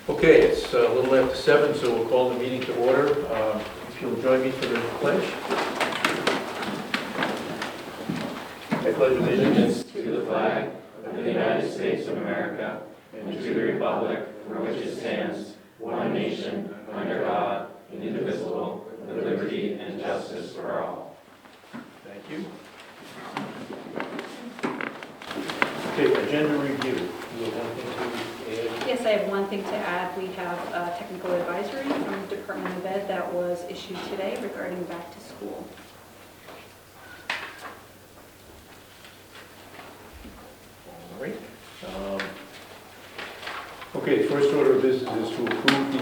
Okay, it's a little after 7, so we'll call the meeting to order. If you'll join me for the pledge. I pledge allegiance to the flag of the United States of America and to the republic for which it stands, one nation, under God, indivisible, with liberty and justice for all. Thank you. Okay, agenda review. You have one thing to add? Yes, I have one thing to add. We have a technical advisory from the Department of Ed that was issued today regarding back to school. All right. Okay, the first order of business is to approve the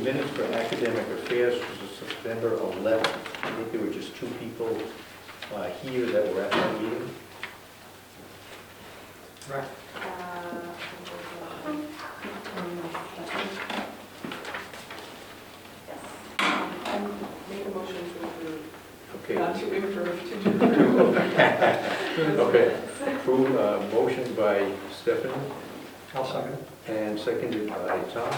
minutes for academic affairs for September 11th. I think there were just 2 people here that were at that meeting. Right. Make a motion to approve. Okay. Not to approve, to approve. Okay. Approve, motion by Stephanie. I'll second. And seconded by Tom.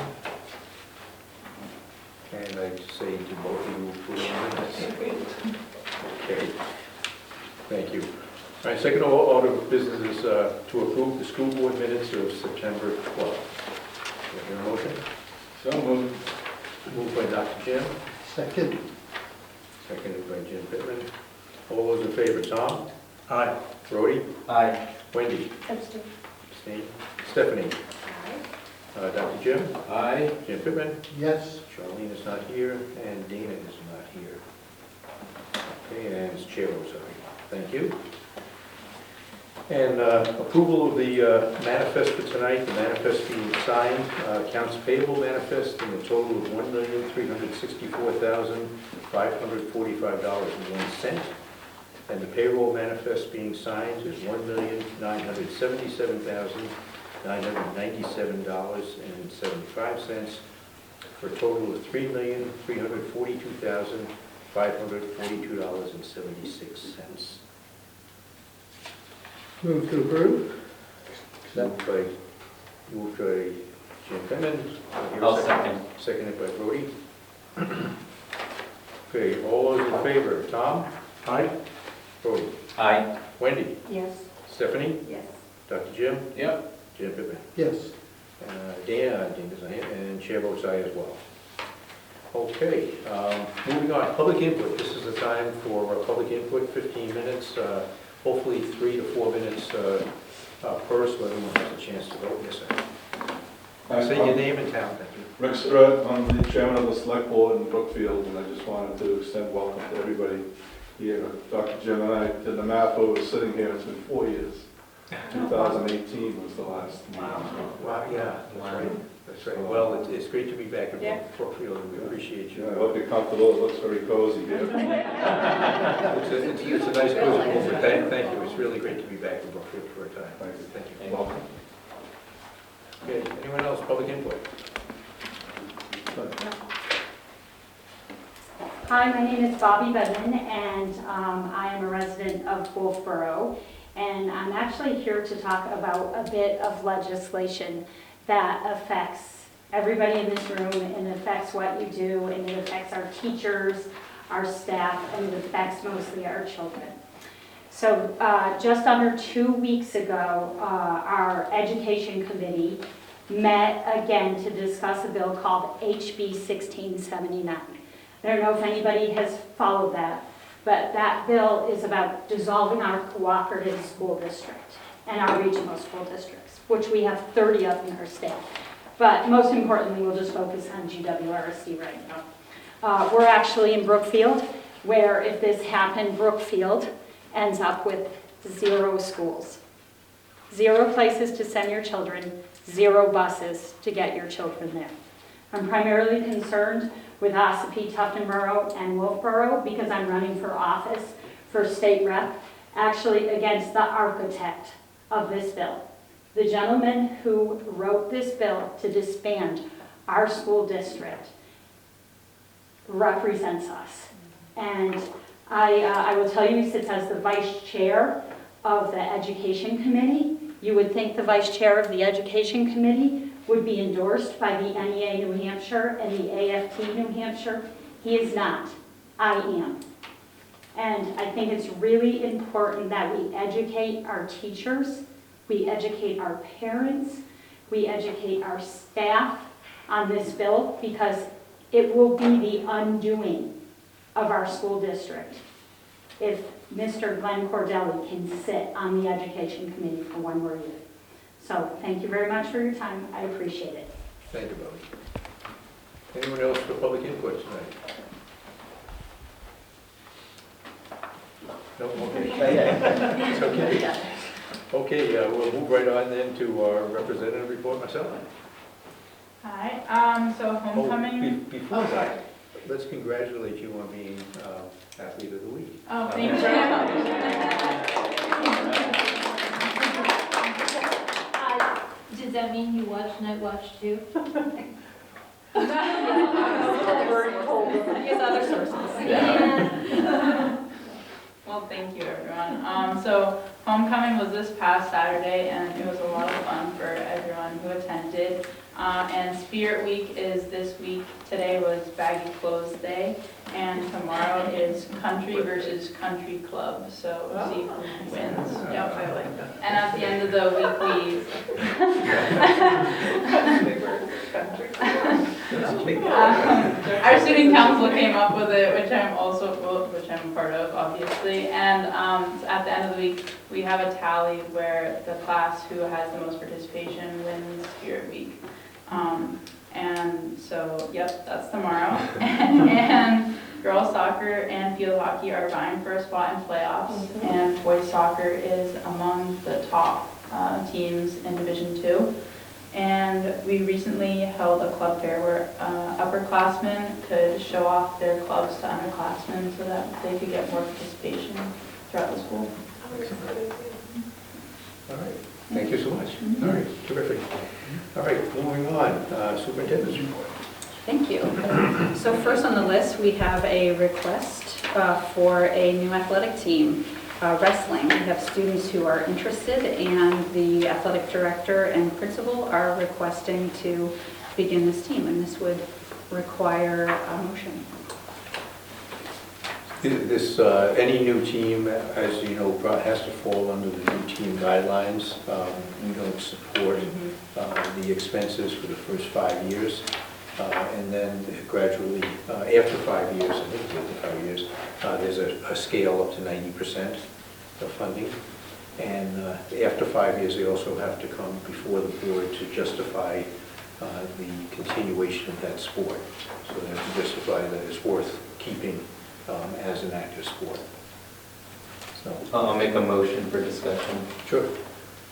And I say to both of you approve the minutes. Okay. Thank you. All right, second order of business is to approve the school board minutes of September 12th. Is there a motion? So moved. Moved by Dr. Jim, Second. seconded by Jim Pittman. All those in favor, Tom? Aye. Brody? Aye. Wendy? Abstain. Abstain. Stephanie? Dr. Jim? Aye. Jim Pittman? Yes. Charlene is not here, and Dana is not here. Okay, and it's Chair votes aye. Thank you. And approval of the manifest for tonight, the manifest being signed, accounts payable manifest in a total of $1,364,545.01. And the payroll manifest being signed is $1,977,997.75 for a total of $3,342,542.76. Move to approve. Moved by Jim Pittman. I'll second. Seconded by Brody. Okay, all those in favor, Tom? Aye. Brody? Aye. Wendy? Yes. Stephanie? Yes. Dr. Jim? Yep. Jim Pittman? Yes. Dana, I think is aye, and Chair votes aye as well. Okay, moving on, public input. This is the time for public input, 15 minutes. Hopefully 3 to 4 minutes per, so everyone has a chance to vote. Yes, sir. Say your name and town, thank you. Rick Surratt, I'm the chairman of the select board in Brookfield, and I just wanted to extend welcome to everybody here. Dr. Jim and I did the math over sitting here, it's been 4 years. 2018 was the last meeting. Wow, yeah, that's right. That's right. Well, it's great to be back in Brookfield, and we appreciate you. Yeah, I hope you're comfortable, it looks very cozy here. It's a nice cozy move. Thank you. It's really great to be back in Brookfield for a time. Thank you. Welcome. Okay, anyone else, public input? Hi, my name is Bobby Bedman, and I am a resident of Wolfeboro, and I'm actually here to talk about a bit of legislation that affects everybody in this room, and it affects what you do, and it affects our teachers, our staff, and it affects mostly our children. So just under 2 weeks ago, our education committee met again to discuss a bill called HB 1679. I don't know if anybody has followed that, but that bill is about dissolving our cooperative school district and our regional school districts, which we have 30 of in our state. But most importantly, we'll just focus on GWRSD right now. We're actually in Brookfield, where if this happened, Brookfield ends up with 0 schools. 0 places to send your children, 0 buses to get your children there. I'm primarily concerned with Ossipee, Tufton Borough, and Wolfeboro because I'm running for office for state rep, actually against the architect of this bill. The gentleman who wrote this bill to disband our school district represents us. And I will tell you, he sits as the vice chair of the education committee. You would think the vice chair of the education committee would be endorsed by the NEA New Hampshire and the AFT New Hampshire. He is not. I am. And I think it's really important that we educate our teachers, we educate our parents, we educate our staff on this bill, because it will be the undoing of our school district if Mr. Glenn Cordelli can sit on the education committee for one more year. So thank you very much for your time. I appreciate it. Thank you, Bobby. Anyone else for public input tonight? No, okay. It's okay. Okay, we'll move right on then to our representative report, myself. Hi, so homecoming. Before that, let's congratulate you on being athlete of the week. Oh, thank you very much. Does that mean you watch Night Watch too? Use other sources. Well, thank you, everyone. So homecoming was this past Saturday, and it was a lot of fun for everyone who attended. And Spirit Week is this week. Today was Baggy Clothes Day, and tomorrow is Country versus Country Club. So we'll see who wins. Yep, I like that. And at the end of the week, our student council came up with it, which I'm a part of, obviously. And at the end of the week, we have a tally where the class who has the most participation wins Spirit Week. And so, yep, that's tomorrow. And girls soccer and field hockey are vying for a spot in playoffs. And boys soccer is among the top teams in Division II. And we recently held a club fair where upperclassmen could show off their clubs to underclassmen so that they could get more participation throughout the school. All right, thank you so much. All right, terrific. All right, moving on, superintendent's report. Thank you. So first on the list, we have a request for a new athletic team, wrestling. We have students who are interested, and the athletic director and principal are requesting to begin this team, and this would require a motion. This, any new team, as you know, has to fall under the new team guidelines. We don't support the expenses for the first 5 years. And then gradually, after 5 years, I think it's after 5 years, there's a scale up to 90% of funding. And after 5 years, they also have to come before the board to justify the continuation of that sport. So they have to justify that it's worth keeping as an active sport. So, I'll make a motion for discussion. sure.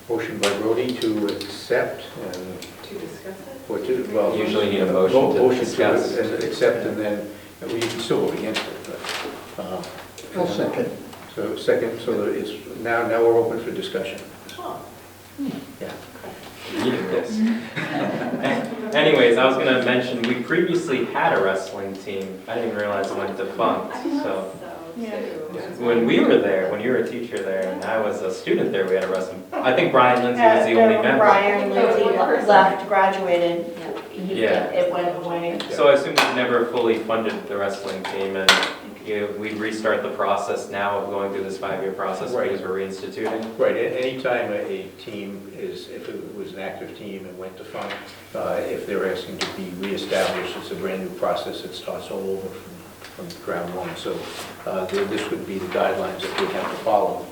Motion by Brody to accept and To discuss it? or to, well. Usually need a motion to discuss. Accept and then, well, you can still vote against it, but. I'll second. So second, so that it's, now we're open for discussion. Yeah. Needed this. Anyways, I was going to mention, we previously had a wrestling team. I didn't realize it went defunct. So when we were there, when you were a teacher there, and I was a student there, we had a wrestling. I think Brian Lindsay was the only member. Brian Lindsay left, graduated, Yeah. it went away. So I assume we've never fully funded the wrestling team, and we restart the process now of going through this 5-year process Right. because we're reinstituting. Right, anytime a team is, if it was an active team and went to fund, if they're asking to be reestablished, it's a brand new process, it starts all over from ground one. So this would be the guidelines that we'd have to follow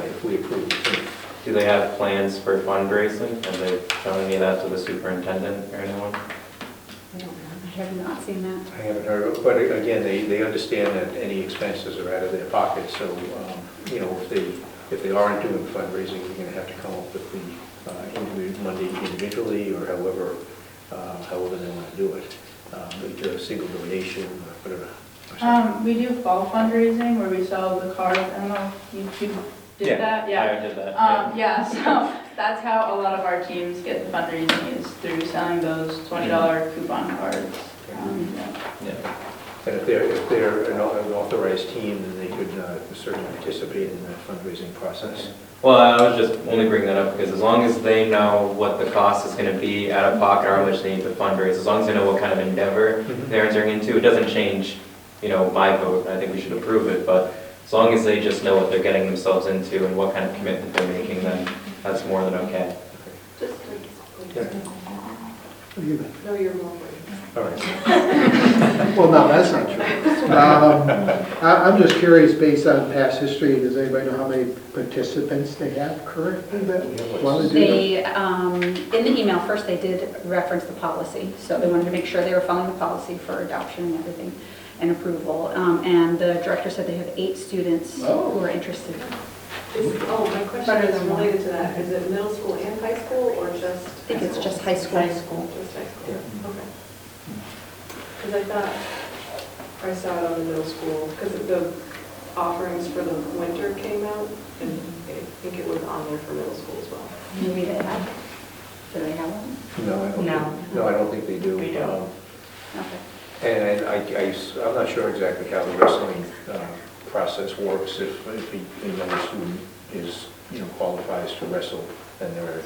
if we approve the team. Do they have plans for fundraising? Have they shown any of that to the superintendent or anyone? I have not seen that. I haven't heard of it, but again, they understand that any expenses are out of their pocket, so, you know, if they aren't doing fundraising, you're going to have to come up with the money individually or however they want to do it. Either a single donation or whatever. We do fall fundraising where we sell the cards. I don't know if you did that? Yeah. I did that. Yeah, so that's how a lot of our teams get the fundraising, is through selling those $20 coupon cards. Yeah. And if they're an authorized team, then they could certainly participate in that fundraising process. Well, I was just only bringing that up because as long as they know what the cost is going to be out of pocket or how much they need to fundraise, as long as they know what kind of endeavor they're entering into, it doesn't change, my vote. I think we should approve it, but as long as they just know what they're getting themselves into and what kind of commitment they're making, then that's more than okay. Just Yeah. no, you're more. All right. Well, no, that's not true. I'm just curious, based on past history, does anybody know how many participants they have currently that want to do that? They, in the email, first they did reference the policy, so they wanted to make sure they were following the policy for adoption and everything, and approval. And the director said they have 8 students who are interested. My question is related to that. Is it middle school and high school, or just? I think it's just high school. High school. Just high school, okay. Because I thought I saw it on the middle school, because the offerings for the winter came out, and I think it was on there for middle school as well. Maybe they have. Do they have one? No, I don't. No, I don't think they do. We don't. Okay. And I'm not sure exactly how the wrestling process works. If a younger student is, qualifies to wrestle, then they're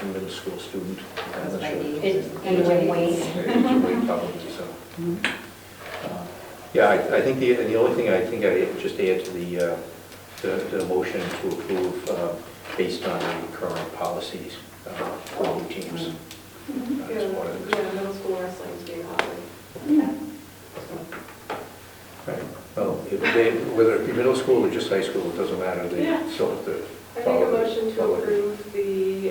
a middle school student. I'm not sure. It's age and weight. Age and weight probably, so. Yeah, I think the only thing I think I just add to the motion to approve based on the current policies for new teams. That's part of this. Yeah, middle school wrestling is being offered. Right. Well, whether it be middle school or just high school, it doesn't matter. They still have to I make a follow motion to follow it. approve the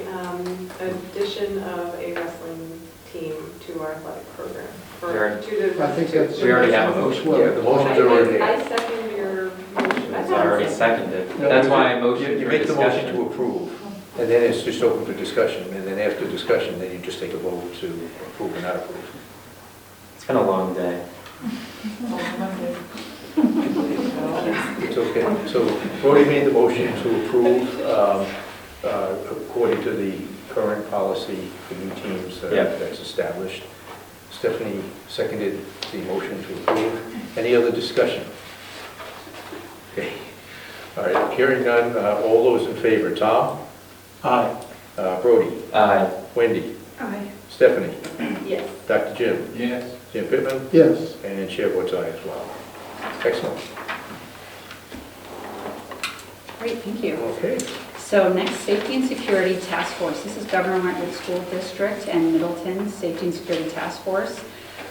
addition of a wrestling team to our athletic program. Or Sure. to the. I think that's. We already have a motion. Yeah, the motions are already there. I second your motion. It's already seconded. That's why I motioned You for make the motion discussion. to approve, and then it's just open for discussion, and then after discussion, then you just take a vote to approve or not approve. It's been a long day. It's okay. So Brody made the motion to approve according to the current policy for new teams that's established. Stephanie seconded the motion to approve. Any other discussion? Okay. All right, hearing none, all those in favor, Tom? Aye. Brody? Aye. Wendy? Aye. Stephanie? Yes. Dr. Jim? Yes. Jim Pittman? Yes. And Chair votes aye as well. Excellent. Great, thank you. Okay. So next, Safety and Security Task Force. This is Governor Wentworth School District and Middleton's Safety and Security Task Force.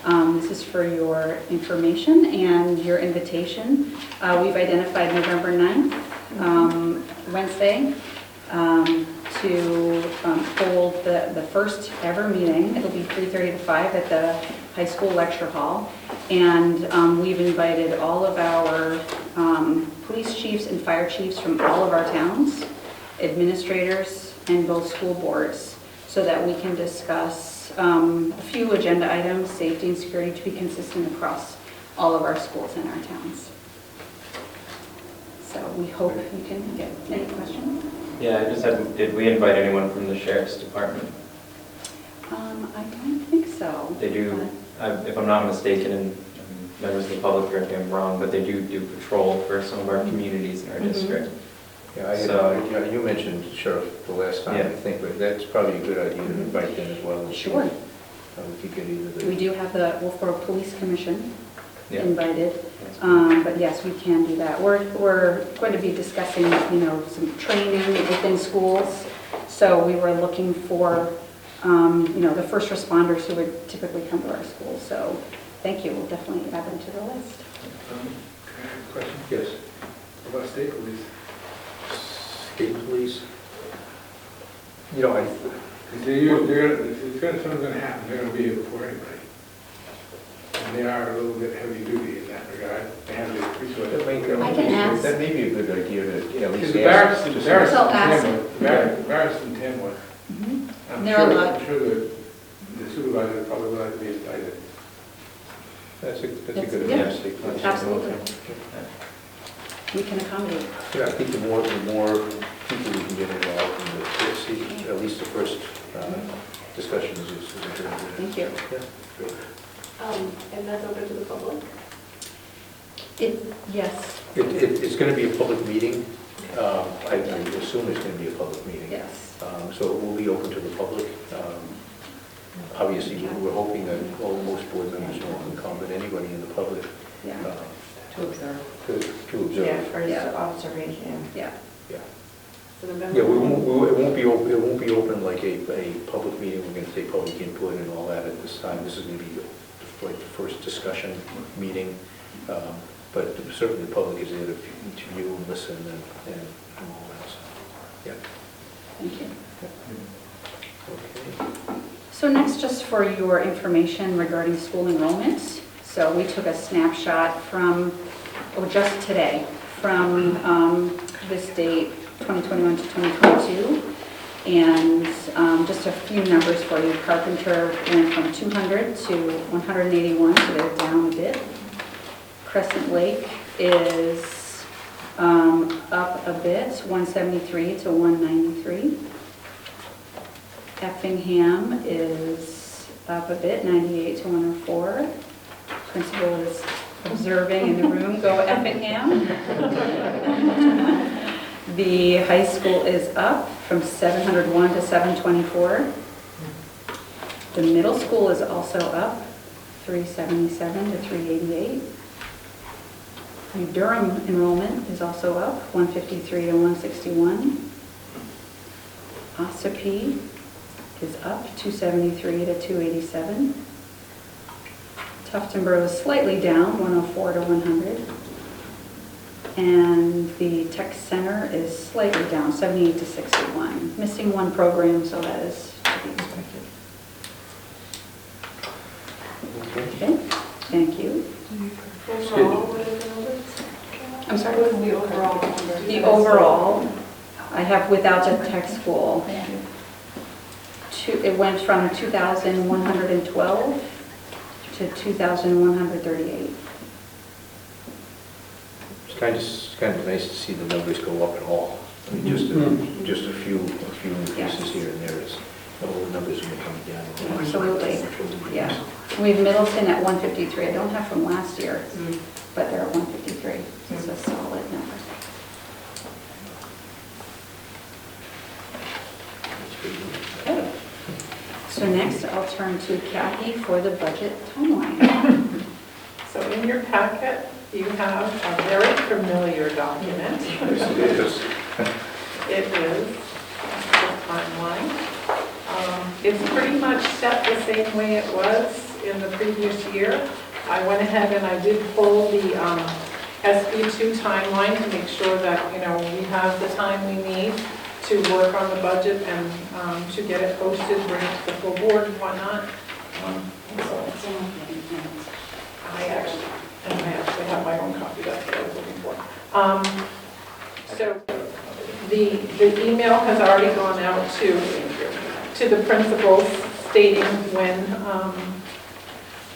This is for your information and your invitation. We've identified November 9th, Wednesday, to hold the first ever meeting. It'll be 3:30 to 5 at the high school lecture hall. And we've invited all of our police chiefs and fire chiefs from all of our towns, administrators, and both school boards, so that we can discuss a few agenda items, safety and security, to be consistent across all of our schools and our towns. So we hope you can get any questions. Yeah, I just had, did we invite anyone from the sheriff's department? I don't think so. They do, if I'm not mistaken, and members of the public correct me if I'm wrong, but they do patrol for some of our communities in our district. Yeah, you mentioned Sheriff the last time, I think, but that's probably a good idea to invite them as well. Sure. We could get either We the, do have the Wolfeboro Police Commission Yeah. invited, but yes, we can do that. We're going to be discussing, some training within schools. So we were looking for, the first responders who would typically come to our schools. So thank you. We'll definitely add them to the list. Question? yes, What about state police? state police. I, Something's gonna happen, they're gonna be here before anybody. And they are a little bit heavy duty in that regard, they have the resources. I can ask. That may be a good idea to at least The ask. barracks So in ask. Tamworth, barracks in Tamworth. I'm They're sure- allowed. I'm sure the supervisor probably would like to be invited. That's a good Yeah. idea. state police. Absolutely. We can accommodate. Yeah, I think the more people we can get involved in the, at least the first discussions is a good idea. Thank you. Yeah, great. And that's open to the public? Yes, It's going to be a public meeting. I assume it's going to be a public meeting. yes. So it will be open to the public. Obviously, we're hoping that most board members can come, but anybody in the public Yeah, To observe. to observe. Yeah, for Yeah. observation. yeah. So the Yeah, it won't be open, it won't be open like a public meeting. We're going to take public input and all that at this time. This is going to be like the first discussion meeting. But certainly the public is there to view and listen and all that. So, yeah. Thank you. Okay. So next, just for your information regarding school enrollment. So we took a snapshot from, just today, from this date, 2021 to 2022. And just a few numbers for you. Carpenter went from 200 to 181, so they're down a bit. Crescent Lake is up a bit, 173 to 193. Effingham is up a bit, 98 to 104. Principal is observing in the room. Go Effingham. The high school is up from 701 to 724. The middle school is also up, 377 to 388. New Durham enrollment is also up, 153 to 161. Ossipee is up, 273 to 287. Tuftonboro is slightly down, 104 to 100. And the Tech Center is slightly down, 78 to 61. Missing one program, so that is to be expected. Okay, thank you. Overall, what is the numbers? I'm sorry? What is the overall number? The overall, I have without the tech school. It went from 2,112 to 2,138. It's kind of nice to see the numbers go up at all. I mean, just a few increases here and there. All the numbers are coming down. Absolutely, yeah. We have Middleton at 153. I don't have from last year, but they're at 153. It's a solid number. Okay. So next, I'll turn to Kathy for the budget timeline. So in your packet, you have a very familiar document. Yes, it is. It is the timeline. It's pretty much set the same way it was in the previous year. I went ahead and I did pull the SB2 timeline to make sure that, you know, we have the time we need to work on the budget and to get it posted, bring it to the full board and whatnot. I actually have my own copy. That's what I was looking for. So the email has already gone out to the principals stating when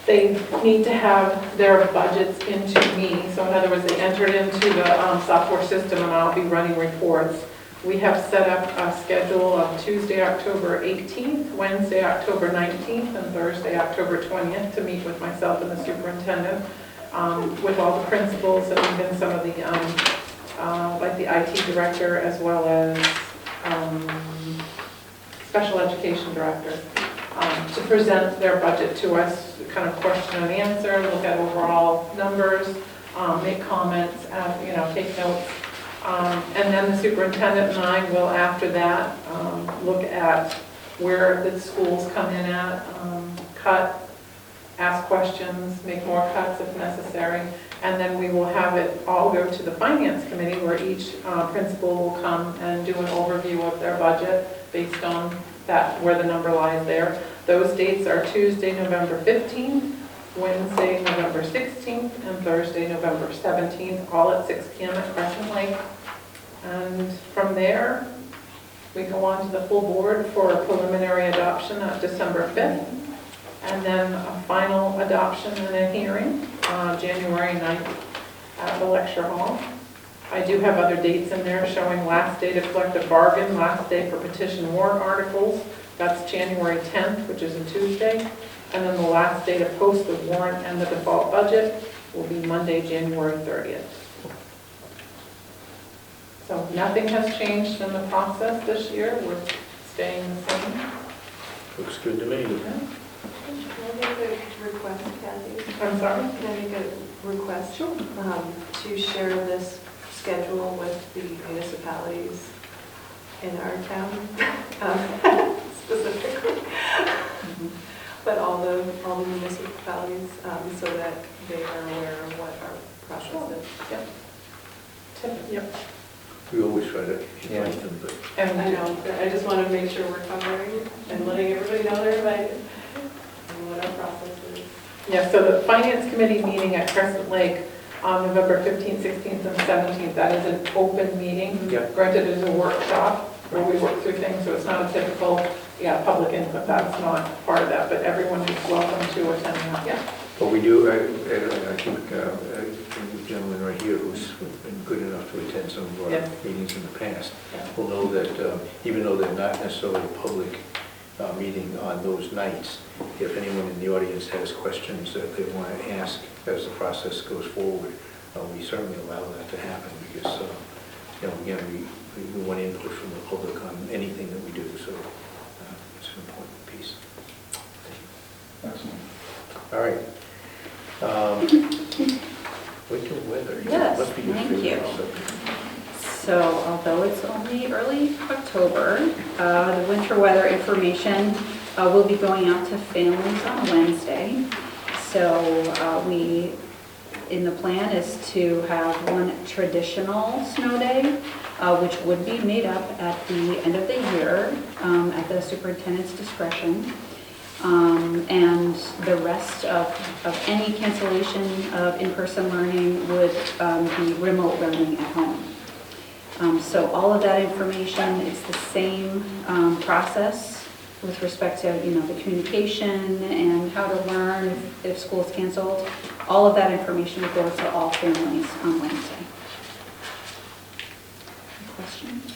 they need to have their budgets into me. So in other words, they enter it into the software system and I'll be running reports. We have set up a schedule of Tuesday, October 18th, Wednesday, October 19th, and Thursday, October 20th to meet with myself and the superintendent, with all the principals and even some of the, like the IT director as well as special education director, to present their budget to us, kind of question and answer, look at overall numbers, make comments, take notes. And then the superintendent and I will, after that, look at where the schools come in at, cut, ask questions, make more cuts if necessary, and then we will have it all go to the finance committee where each principal will come and do an overview of their budget based on that, where the number lies there. Those dates are Tuesday, November 15th, Wednesday, November 16th, and Thursday, November 17th, all at 6 p.m. at Crescent Lake. And from there, we go on to the full board for a preliminary adoption on December 5th, and then a final adoption and a hearing on January 9th at the lecture hall. I do have other dates in there showing last day to collect a bargain, last day for petition warrant articles. That's January 10th, which is a Tuesday. And then the last day to post the warrant and the default budget will be Monday, January 30th. So nothing has changed in the process this year. We're staying the same. Looks good to me. Can I make a request, Kathy? I'm sorry? Can I make a request? Sure. To share this schedule with the municipalities in our town, specifically, but all the municipalities, so that they are aware of what our process is. Yep. Yep. We always try to invite them, but I know, I just want to make sure we're covering and letting everybody know they're invited and what our process is. Yeah, so the Finance Committee meeting at Crescent Lake on November 15th, 16th, and 17th, that is an open meeting. Yeah. Granted, it is a workshop where we work through things, so it's not a typical, public input, that's not part of that, but everyone is welcome to attend that, yeah. but we do, I think the gentleman right here who's been good enough to attend some of our Yes. meetings in the past Yeah. will know that even though they're not necessarily a public meeting on those nights, if anyone in the audience has questions that they want to ask as the process goes forward, we certainly allow that to happen because, again, we want input from the public on anything that we do, so it's an important piece. Excellent. All right. Winter weather. Yes, Must be your thank favorite you. subject. So although it's only early October, the winter weather information will be going out to families on Wednesday. So in the plan is to have one traditional snow day, which would be made up at the end of the year at the superintendent's discretion. And the rest of any cancellation of in-person learning would be remote learning at home. So all of that information, it's the same process with respect to, the communication and how to learn if school's canceled. All of that information will go to all families on Wednesday. Any questions?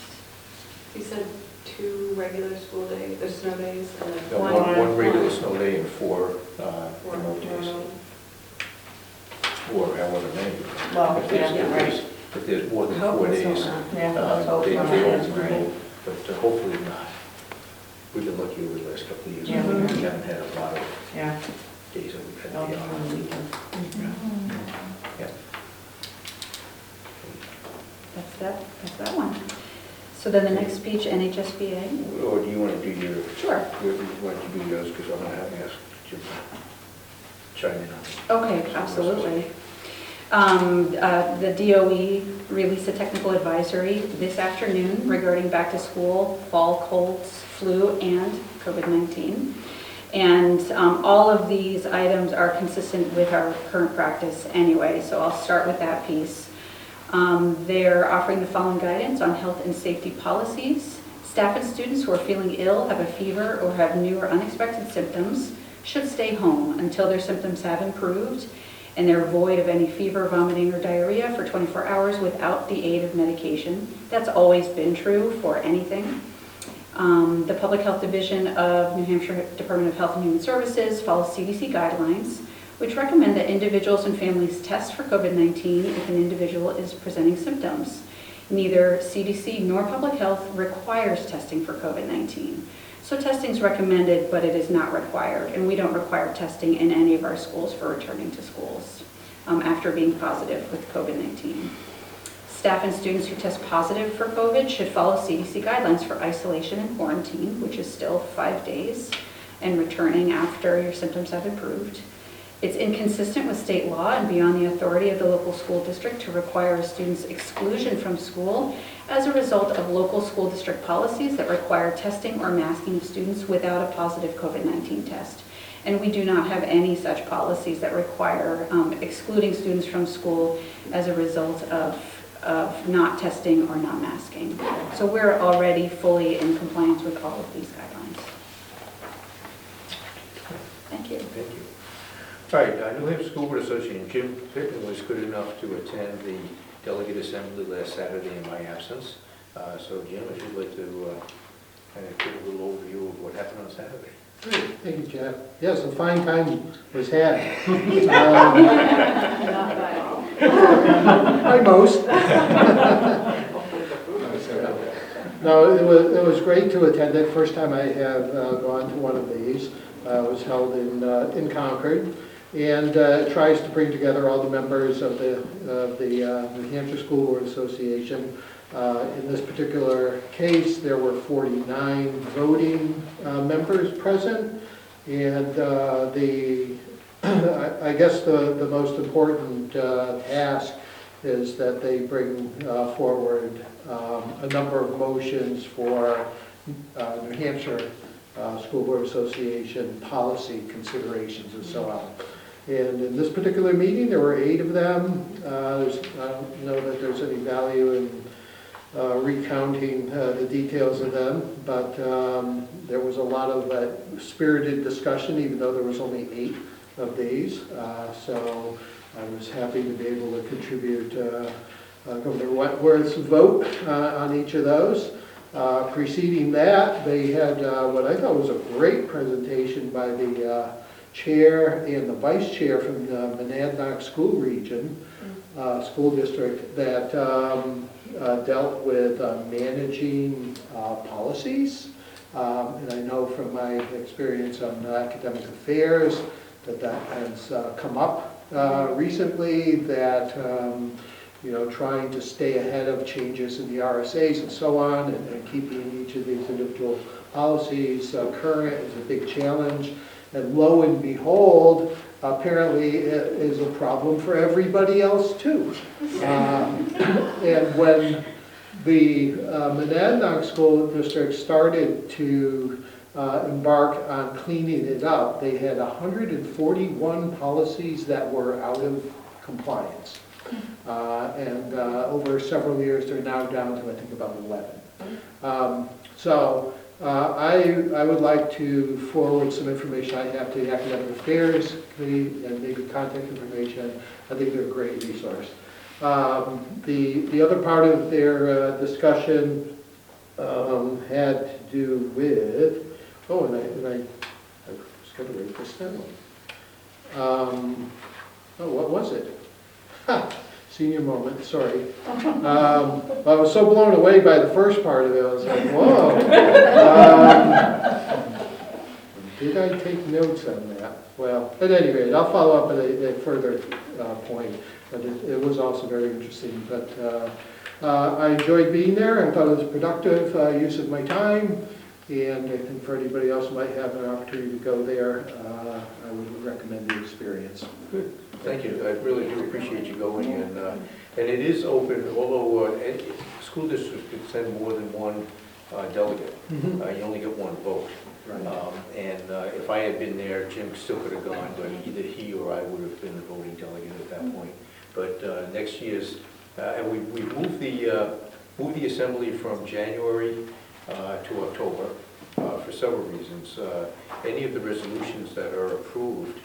You said 2 regular school days, or snow days, and then No, one regular snow day and 4 remote days, or however many. Well, If there's- yeah, if right. there's- If there's more than Hope 4 it's days, not. Yeah, let's hope they it's all not. remote, but hopefully not. We've been lucky over the last couple of years. Yeah, we We have. haven't had a lot of Yeah. days that we've had All to be the on. weekends. Yeah. That's that one. So then the next speech, NHSBA. Or do you want to do your, Sure. why don't you do yours, because I'm going to have to ask Jim to chime in on it. Okay, absolutely. The DOE released a technical advisory this afternoon regarding back to school, fall colds, flu, and COVID-19. And all of these items are consistent with our current practice anyway, so I'll start with that piece. They're offering the following guidance on health and safety policies. Staff and students who are feeling ill, have a fever, or have new or unexpected symptoms should stay home until their symptoms have improved and they're void of any fever, vomiting, or diarrhea for 24 hours without the aid of medication. That's always been true for anything. The Public Health Division of New Hampshire Department of Health and Human Services follows CDC guidelines, which recommend that individuals and families test for COVID-19 if an individual is presenting symptoms. Neither CDC nor Public Health requires testing for COVID-19. So testing is recommended, but it is not required, and we don't require testing in any of our schools for returning to schools after being positive with COVID-19. Staff and students who test positive for COVID should follow CDC guidelines for isolation and quarantine, which is still 5 days, and returning after your symptoms have improved. It's inconsistent with state law and beyond the authority of the local school district to require a student's exclusion from school as a result of local school district policies that require testing or masking of students without a positive COVID-19 test. And we do not have any such policies that require excluding students from school as a result of not testing or not masking. So we're already fully in compliance with all of these guidelines. Thank you. Thank you. All right, New Hampshire School Board Association, Jim Pittman was good enough to attend the delegate assembly last Saturday in my absence. So Jim, if you'd like to kind of give a little overview of what happened on Saturday. Thank you, Jeff. Yes, a fine time was had. Not by all. By most. No, it was great to attend it. First time I have gone to one of these. It was held in Concord, and it tries to bring together all the members of the New Hampshire School Board Association. In this particular case, there were 49 voting members present, and I guess the most important task is that they bring forward a number of motions for New Hampshire School Board Association policy considerations and so on. And in this particular meeting, there were 8 of them. I don't know that there's any value in recounting the details of them, but there was a lot of spirited discussion, even though there was only 8 of these. So I was happy to be able to contribute Governor Wentworth's vote on each of those. Preceding that, they had what I thought was a great presentation by the chair and the vice chair from the Monadnock School Region, School District, that dealt with managing policies. And I know from my experience on academic affairs that has come up recently, that trying to stay ahead of changes in the RSAs and so on, and keeping each of these individual policies current is a big challenge. And lo and behold, apparently it is a problem for everybody else too. And when the Monadnock School District started to embark on cleaning it up, they had 141 policies that were out of compliance. And over several years, they're now down to, I think, about 11. I would like to forward some information I have to the Academic Affairs Committee, and maybe contact information. I think they're a great resource. The other part of their discussion had to do with, I was going to write this down. What was it? Senior moment, sorry. I was so blown away by the first part of it, I was like, whoa. Did I take notes on that? Well, at any rate, I'll follow up at a further point, but it was also very interesting. But I enjoyed being there. I thought it was a productive use of my time, and I think for anybody else who might have an opportunity to go there, I would recommend the experience. Good. Thank you. I really do appreciate you going, and it is open, although any school district could send more than one delegate. You only get one vote. Right. If I had been there, Jim still could have gone, but either he or I would have been the voting delegate at that point. But next year's, and we moved the assembly from January to October for several reasons. Any of the resolutions that are approved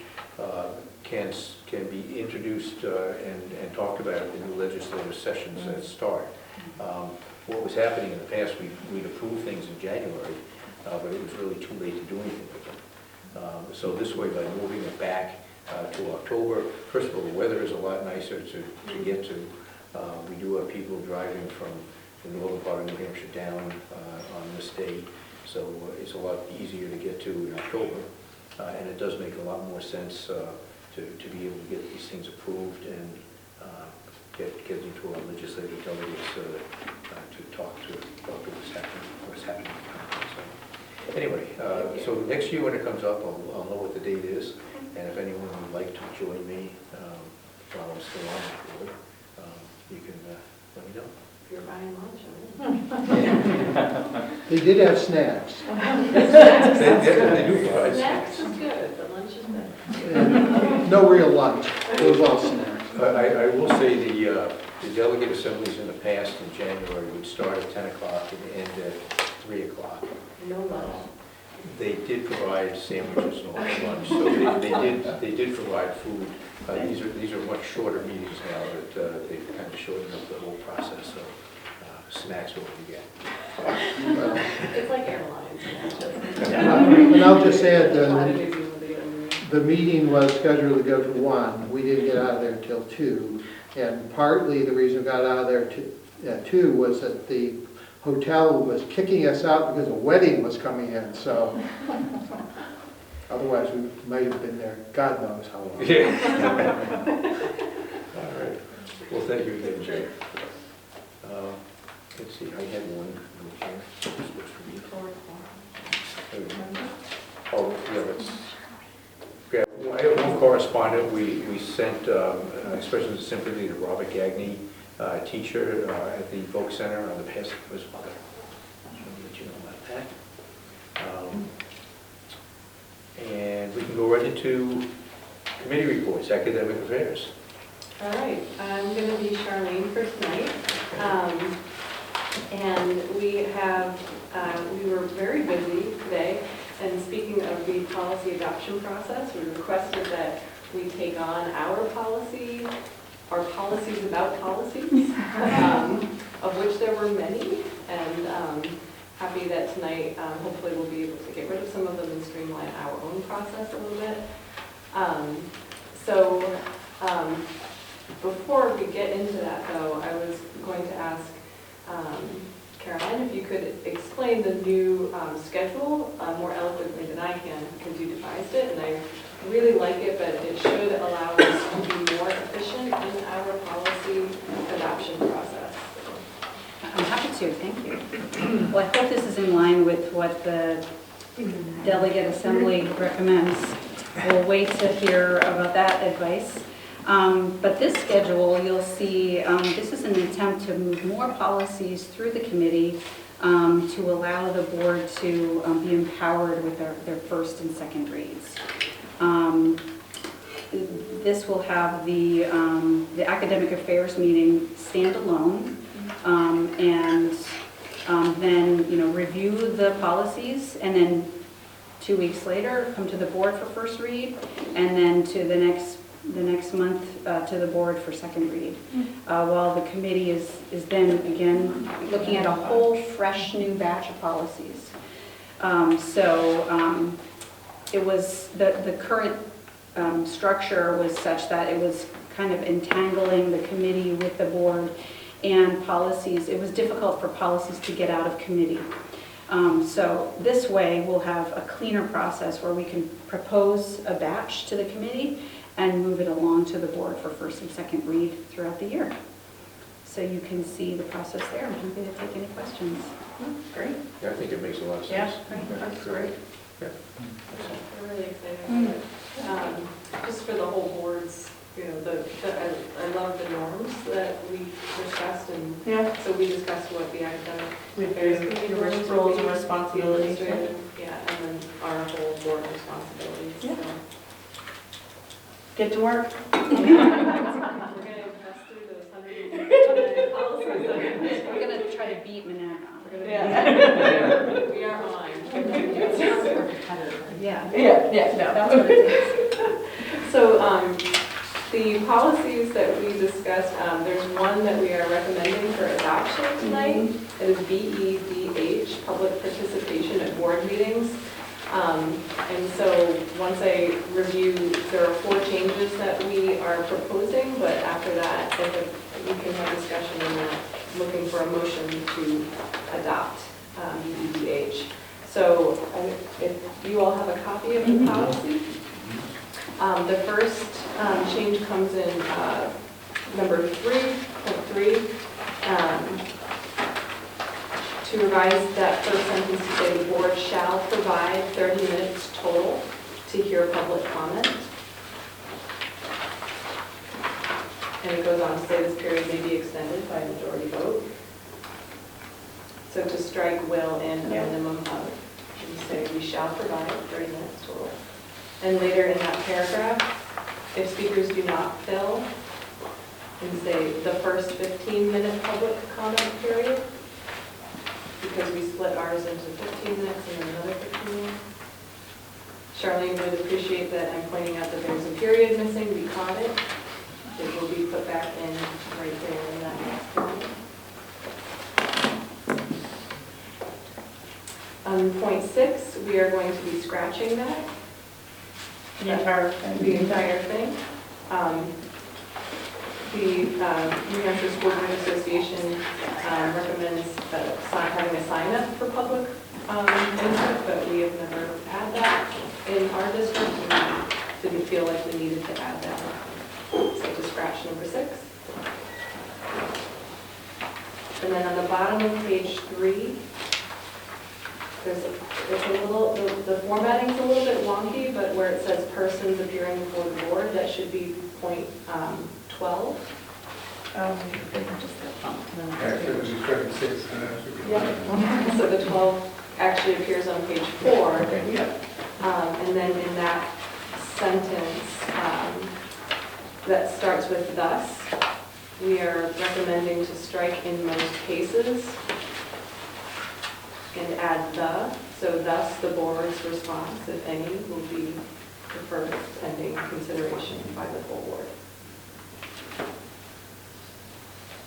can be introduced and talked about in the legislative sessions that start. What was happening in the past, we'd approve things in January, but it was really too late to do anything with them. So this way, by moving it back to October, first of all, the weather is a lot nicer to get to. We do have people driving from the northern part of New Hampshire down on this day, so it's a lot easier to get to in October. And it does make a lot more sense to be able to get these things approved and get into our legislative delegates to talk about what's happening. So, anyway, so next year when it comes up, I'll know what the date is, and if anyone would like to join me while I'm still on the board, you can let me know. If you're buying lunch, They did have snacks. They do provide snacks is good, but lunch is better. And no real lunch. It was all snacks. I will say the delegate assemblies in the past in January would start at 10 o'clock and end at 3 o'clock. No lunch. They did provide sandwiches and all the lunch, so they did provide food. These are much shorter meetings now that they've kind of shortened up the whole process. So snacks what you get. It's like airlines. And I'll just add, Quantities the, of the other. the meeting was scheduled to go to 1. We didn't get out of there till 2. And partly the reason we got out of there at 2 was that the hotel was kicking us out because a wedding was coming in, so otherwise we might have been there, God knows how long. Yeah. All right. Well, thank you again, Jay. Let's see, I had one here. It's supposed to be. Oh, yeah, that's, yeah, I have one correspondent. We sent expressions of sympathy to Robert Gagney, teacher at the Voc Center on the passing of his mother. Just want to let you know about that. And we can go right into committee reports, academic affairs. All right, I'm going to be Charlene for tonight. And we were very busy today. And speaking of the policy adoption process, we requested that we take on our policies about policies, of which there were many. And happy that tonight, hopefully we'll be able to get rid of some of them and streamline our own process a little bit. Before we get into that though, I was going to ask Caroline if you could explain the new schedule more eloquently than I can, because you devised it and I really like it, but it should allow us to be more efficient in our policy adoption process. I'm happy to, thank you. Well, I hope this is in line with what the Delegate Assembly recommends. We'll wait to hear about that advice. But this schedule, you'll see, this is an attempt to move more policies through the committee to allow the board to be empowered with their first and second reads. This will have the academic affairs meeting stand alone, and then review the policies, and then 2 weeks later come to the board for first read, and then to the next month to the board for second read. While the committee is then again looking at a whole fresh new batch of policies. It was the current structure was such that it was kind of entangling the committee with the board and policies. It was difficult for policies to get out of committee. So this way we'll have a cleaner process where we can propose a batch to the committee and move it along to the board for first and second read throughout the year. So you can see the process there. I'm happy to take any questions. Great. Yeah, I think it makes a lot of Yeah, sense. that's great. Yeah. I'm really excited about it. Just for the whole board's, I love the norms that we discussed, and so we discussed what the academic affairs committee norms would roles be, and responsibilities. the administrative, yeah, and then our whole board responsibilities. Yeah. So. Get to work. We're going to invest through those 100 policies. We're going to try to beat Monadnock. We are on. Yeah. That's what it is. So the policies that we discussed, there's one that we are recommending for adoption tonight. It is BEDH, public participation at board meetings. And so once I review, there are 4 changes that we are proposing, but after that, we can have discussion and we're looking for a motion to adopt BEDH. So if you all have a copy of the policy, the first change comes in number 3.3. To revise that first sentence to say the board shall provide 30 minutes total to hear public comment. And it goes on to say this period may be extended by majority vote. So to strike will in a minimum of, and say we shall provide 30 minutes total. And later in that paragraph, if speakers do not fill, and say the first 15-minute public comment period, because we split ours into 15 minutes and then another 15 minutes. Charlene would appreciate that I'm pointing out that there's a period missing. We caught it. It will be put back in right there in that next period. On point 6, we are going to be scratching that. The entire thing. The entire thing. The New Hampshire School Board Association recommends having a sign up for public input, but we have never had that in our district, and we didn't feel like we needed to add that. So to scratch number 6. And then on the bottom of page 3, it's a little, the formatting's a little bit wonky, but where it says persons appearing before the board, that should be point 12. Actually, it was striking 6, and that should be. Yeah. So the 12 actually appears on page 4. And then in that sentence that starts with thus, we are recommending to strike in most cases and add the, so thus the board's response, if any, will be preferred pending consideration by the full board.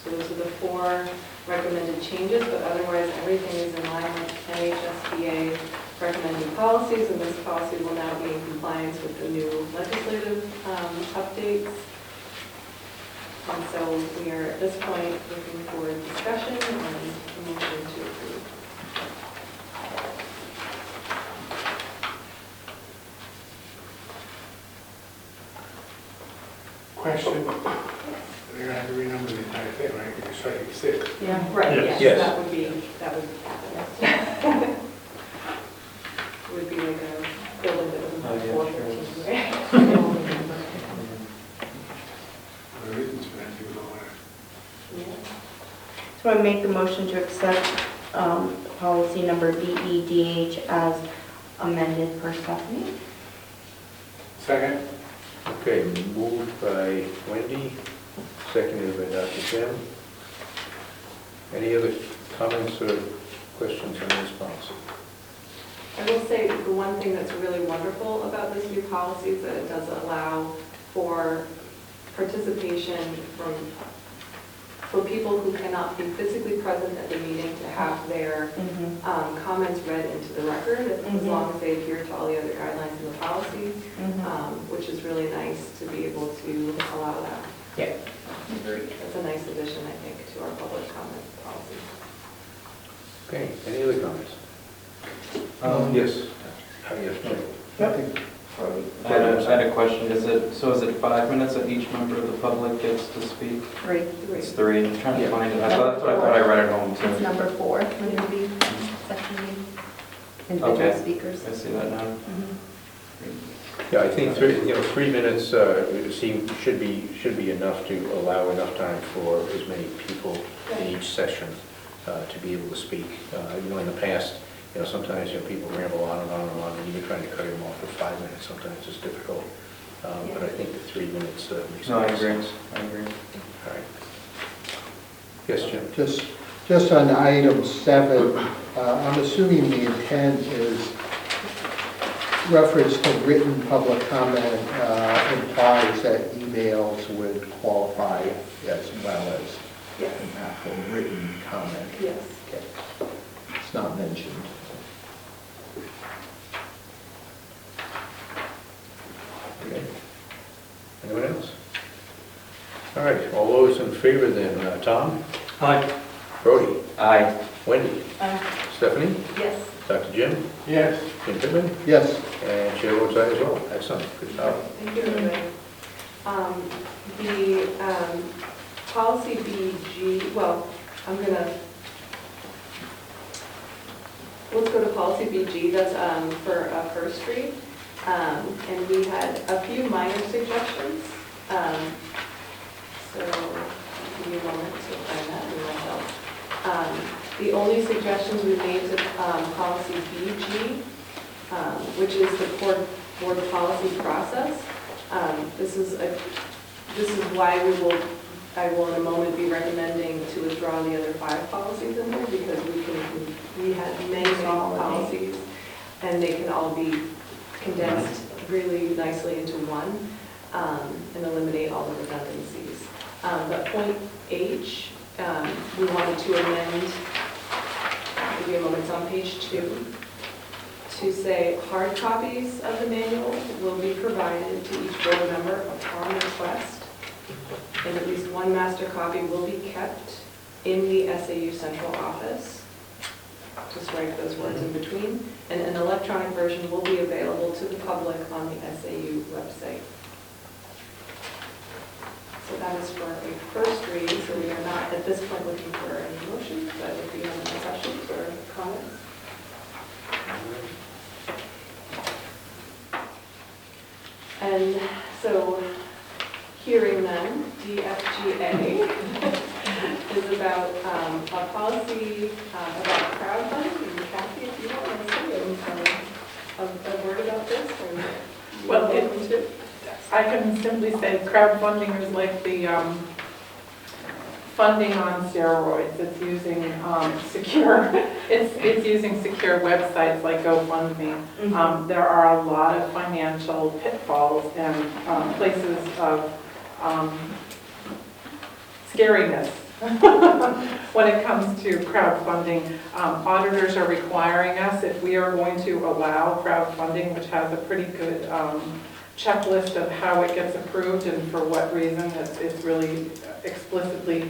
So those are the 4 recommended changes, but otherwise everything is in line with NHSBA recommended policies, and this policy will now be in compliance with the new legislative updates. And so we are at this point looking for discussion and a motion to approve. Question, you're gonna have to renumber the entire thing, right? You're striking 6. Yeah. Right, Yes. yes, Yes. that would happen. It would be like a building that doesn't have 413, right? The reasons for that, you know, So I make the motion to accept policy number BEDH as amended per Stephanie. Second? Okay, moved by Wendy, seconded by Dr. Jim. Any other comments or questions on this policy? I will say the one thing that's really wonderful about this new policy is that it does allow for participation for people who cannot be physically present at the meeting to have their comments read into the record, as long as they adhere to all the other guidelines in the policy, which is really nice to be able to allow that. Yeah. That's a nice addition, I think, to our public comment policy. Okay, any other comments? Yes. Yes, Jim. I had a question. Is it 5 minutes that each member of the public gets to speak? 3. It's 3. I'm trying to Yeah. find it. I thought I read it home too. It's number 4, when you read section B, individual Okay. speakers. I see that now. Yeah, I think 3 minutes should be enough to allow enough time for as many people in each session to be able to speak. In the past, sometimes people ramble on and on and on, and even trying to cut them off for 5 minutes sometimes is difficult. But I think the 3 minutes makes sense. No, I agree. I agree. All right. Yes, Jim? Just on item 7, I'm assuming the intent is reference to written public comment implies that emails would qualify as well as Yes. an actual written comment. Yes. Okay. It's not mentioned. Okay. Anyone else? All right, all those in favor then, Tom? Aye. Brody? Aye. Wendy? Stephanie? Yes. Dr. Jim? Yes. Jim Pittman? Yes. And Chair votes aye as well. Excellent, good job. Thank you, everybody. The policy BG, well, let's go to policy BG, that's for First Street. And we had a few minor suggestions. So give me a moment to find that in myself. The only suggestions we made to policy BG, which is the board policy process. This is why I will in a moment be recommending to withdraw the other 5 policies in there, because we had many policies and they can all be condensed really nicely into one and eliminate all the redundancies. But point H, we wanted to amend, give you a moment, it's on page 2. to say hard copies of the manual will be provided to each board member upon request, and at least one master copy will be kept in the SAU central office. Just write those words in between. And an electronic version will be available to the public on the SAU website. So that is for a first read, so we are not at this point looking for any motions, but if you have any questions or comments. And so, hearing then, DFGA is about a policy about crowdfunding. And Kathy, if you want to say a word about this, or Well, welcome to. I can simply say crowdfunding is like the funding on steroids. It's using secure, it's using secure websites like GoFundMe. There are a lot of financial pitfalls and places of scariness when it comes to crowdfunding. Auditors are requiring us, if we are going to allow crowdfunding, which has a pretty good checklist of how it gets approved and for what reason. It's really explicitly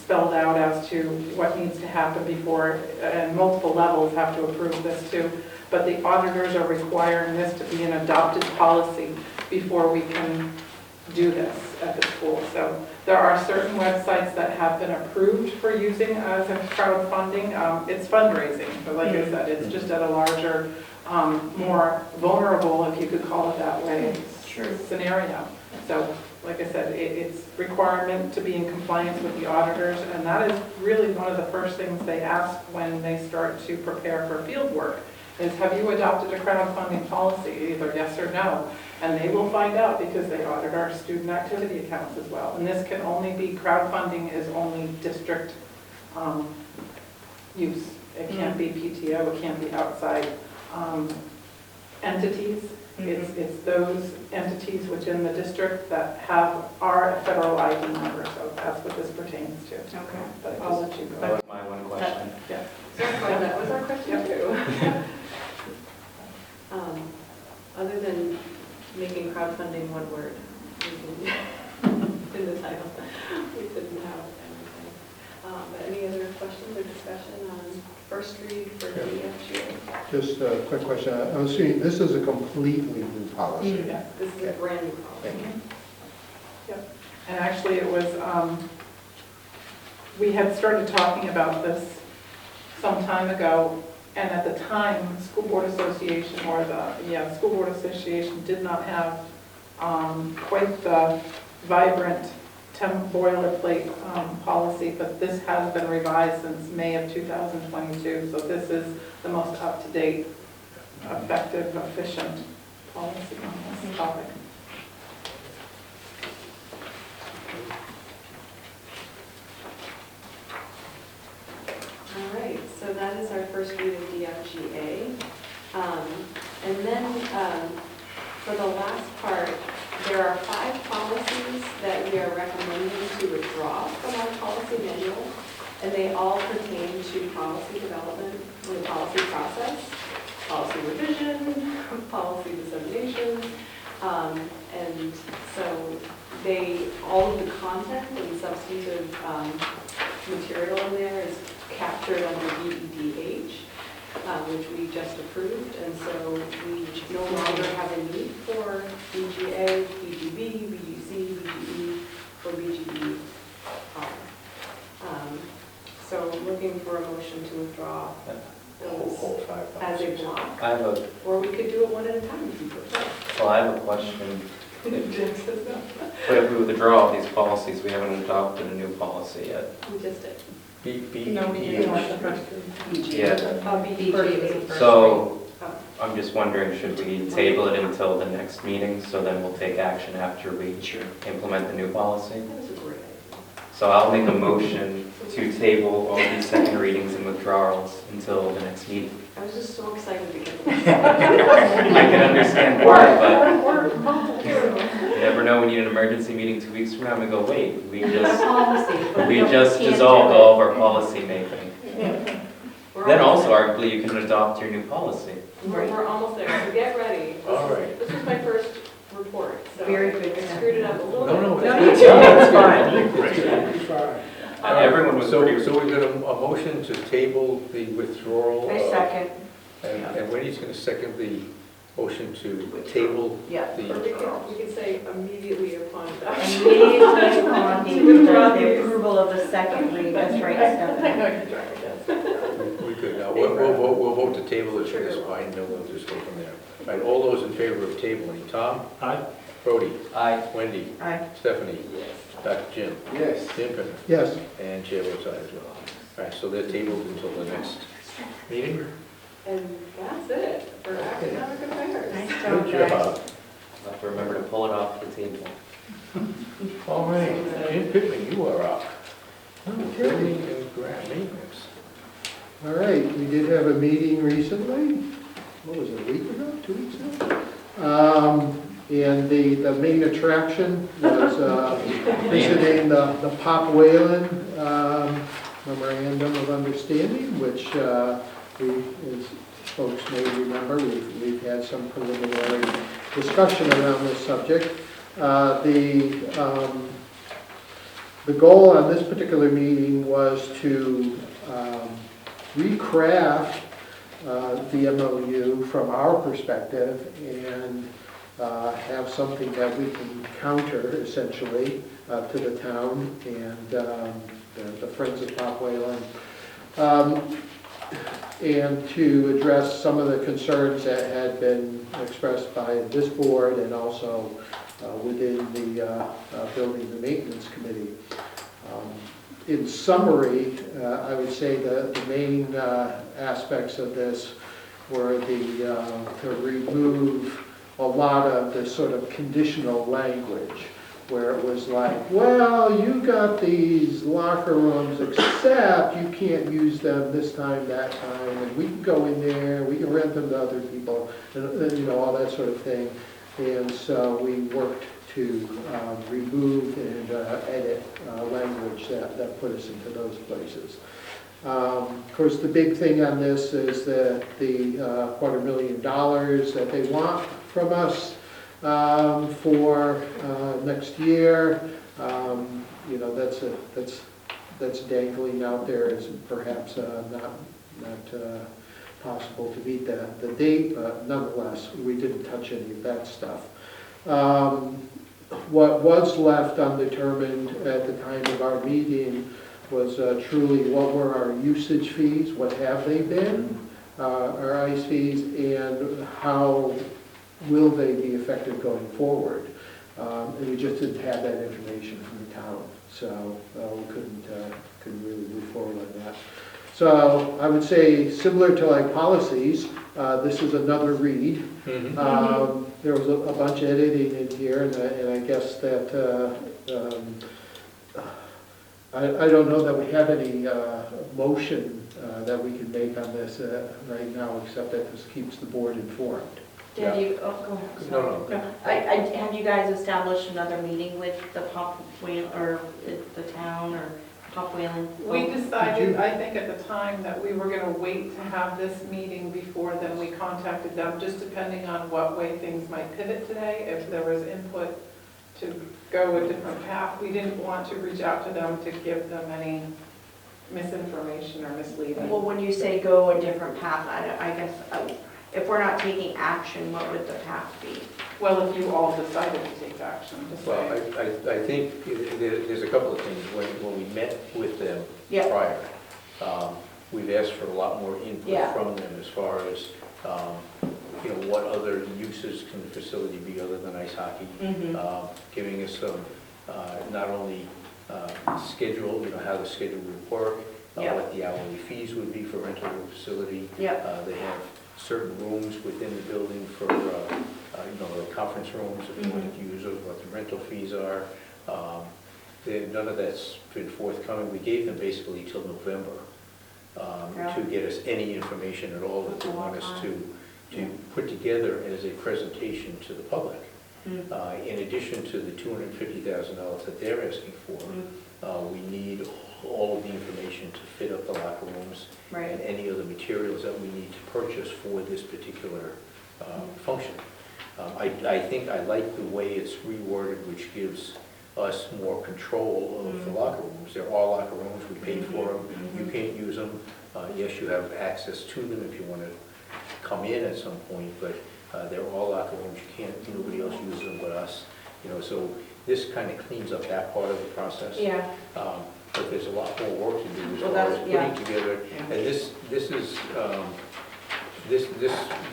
spelled out as to what needs to happen before, and multiple levels have to approve this too. But the auditors are requiring this to be an adopted policy before we can do this at the school. So there are certain websites that have been approved for using as a crowdfunding. It's fundraising, but like I said, it's just at a larger, more vulnerable, if you could call it that way, scenario. So, like I said, it's requirement to be in compliance with the auditors, and that is really one of the first things they ask when they start to prepare for field work, is have you adopted a crowdfunding policy, either yes or no? And they will find out because they audit our student activity accounts as well. And this can only be, crowdfunding is only district use. It can't be PTO, it can't be outside entities. It's those entities within the district that are a federal ID number, so that's what this pertains to. Okay. But I'll let you go. That was my one question. Yeah. Well, that was our question too. Other than making crowdfunding one word in the title, we didn't have anything. But any other questions or discussion on first read for DFGA? Just a quick question. I'm assuming this is a completely new policy. Yeah. This is a brand new policy. Yep. And actually it was, we had started talking about this some time ago, and at the time, School Board Association, or the School Board Association did not have quite the vibrant boilerplate policy, but this has been revised since May of 2022, so this is the most up-to-date, effective, efficient policy on this topic. All right, so that is our first read of DFGA. And then for the last part, there are 5 policies that we are recommending to withdraw from our policy manual, and they all pertain to policy development, the policy process, policy revision, policy dissemination, and so all of the content and substantive material in there is captured under BEDH, which we just approved, and so we no longer have a need for BGA, BGB, BGC, BGE, or BGE. So I'm looking for a motion to withdraw those as a block, I have or we could do it one at a time if you prefer. I have a question. Jim says no. But if we withdraw all these policies, we haven't adopted a new policy yet. We just did. No, we didn't want the first Yeah. BGA. So I'm just wondering, should we table it until the next meeting, so then we'll take action after we implement the new policy? That's a great idea. So I'll make a motion to table all these second readings and withdrawals until the next meeting. I was just so excited to get them. I can understand why, but you never know when you need an emergency meeting 2 weeks from now and go, wait, we just dissolved all of our policy making. Then also arguably you can adopt your new policy. We're almost there, so get ready. All right. This is my first report, so Very good. I screwed it up a little bit. No, but- it's It's fine. Everyone was So pretty. we've got a motion to table the withdrawal. I second. And Wendy's going to second the motion to table Yeah. the. Or we could say immediately upon adoption. Immediately upon To withdraw the these. approval of the second read, that's right, I Stephanie. know you're trying to We could, we'll vote to table it for this point, and then we'll just go from there. All right, all those in favor of tabling, Tom? Aye. Brody? Aye. Wendy? Aye. Stephanie? Dr. Jim? Yes. Jim Pittman? Yes. And Chair votes aye as well. All right, so they're tabled until the next meeting. And that's it for academic affairs. Nice job, Good guys. job. I'll have to remember to pull it off the table. All right, Jim Pittman, you are up. Building and grant maintenance. All right, we did have a meeting recently, what was it, a week ago, 2 weeks ago? And the main attraction was visiting the Pop Whalen Memorandum of Understanding, which we, as folks may remember, we've had some preliminary discussion around this subject. The goal on this particular meeting was to recraft the MOU from our perspective and have something that we can counter essentially to the town and the Friends of Pop Whalen. And to address some of the concerns that had been expressed by this board and also within the Building and Maintenance Committee. In summary, I would say the main aspects of this were to remove a lot of the sort of conditional language where it was like, well, you got these locker rooms, except you can't use them this time, that time, and we can go in there, we can rent them to other people, and you know, all that sort of thing. And so we worked to remove and edit language that put us into those places. Of course, the big thing on this is that the $250,000 that they want from us for next year, you know, that's dangling out there as perhaps not possible to meet the date, but nonetheless, we didn't touch any of that stuff. What was left undetermined at the time of our meeting was truly what were our usage fees, what have they been, our ICE fees, and how will they be effective going forward. And we just didn't have that information from the town, so we couldn't really move forward on that. So I would say similar to like policies, this is another read. There was a bunch of editing in here, and I guess that I don't know that we have any motion that we can make on this right now, except that this keeps the board informed. Have you, oh, go ahead. No. Have you guys established another meeting with the Pop Whalen, or the town, or Pop Whalen? We decided, I think at the time, that we were gonna wait to have this meeting before then we contacted them, just depending on what way things might pivot today, if there was input to go a different path. We didn't want to reach out to them to give them any misinformation or misleading. Well, when you say go a different path, I guess, if we're not taking action, what would the path be? Well, if you all decided to take action, just Well, say. I think there's a couple of things. When we met with them Yeah. prior, we've asked for a lot more input Yeah. from them as far as, you know, what other uses can the facility be other than ice hockey? Giving us some, not only schedule, you know, how the schedule would work, Yeah. what the hourly fees would be for rental of the facility. Yeah. They have certain rooms within the building for, you know, the conference rooms, if you wanted to use those, what the rental fees are. None of that's been forthcoming. We gave them basically till November to get us any information at all that they want us to put together as a presentation to the public. In addition to the $250,000 that they're asking for, we need all of the information information to fit up the locker rooms and Right. any other materials that we need to purchase for this particular function. I think I like the way it's reworded, which gives us more control of the locker rooms. They're all locker rooms, we paid for them, you can't use them. Yes, you have access to them if you want to come in at some point, but they're all locker rooms, you can't, nobody else uses them but us. You know, so this kind of cleans up that part of the process. Yeah. But there's a lot more work to do as Well, far as that's- yeah. putting together. Yeah. And this is,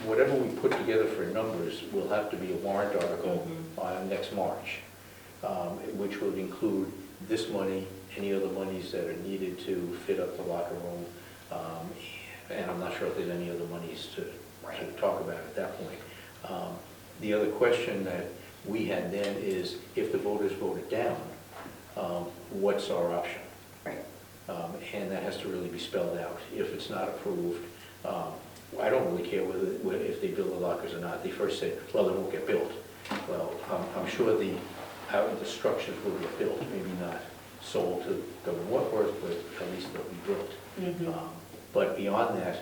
whatever we put together for numbers will have to be a warrant article on next March, which will include this money, any other monies that are needed to fit up the locker room. And I'm not sure if there's any other monies to talk about at that point. The other question that we had then is, if the voters vote it down, what's our option? Right. And that has to really be spelled out. If it's not approved, I don't really care whether if they build the lockers or not. They first said, well, they won't get built. Well, I'm sure the structures will get built, maybe not sold to Governor Wentworth, but at least they'll be built. But beyond that,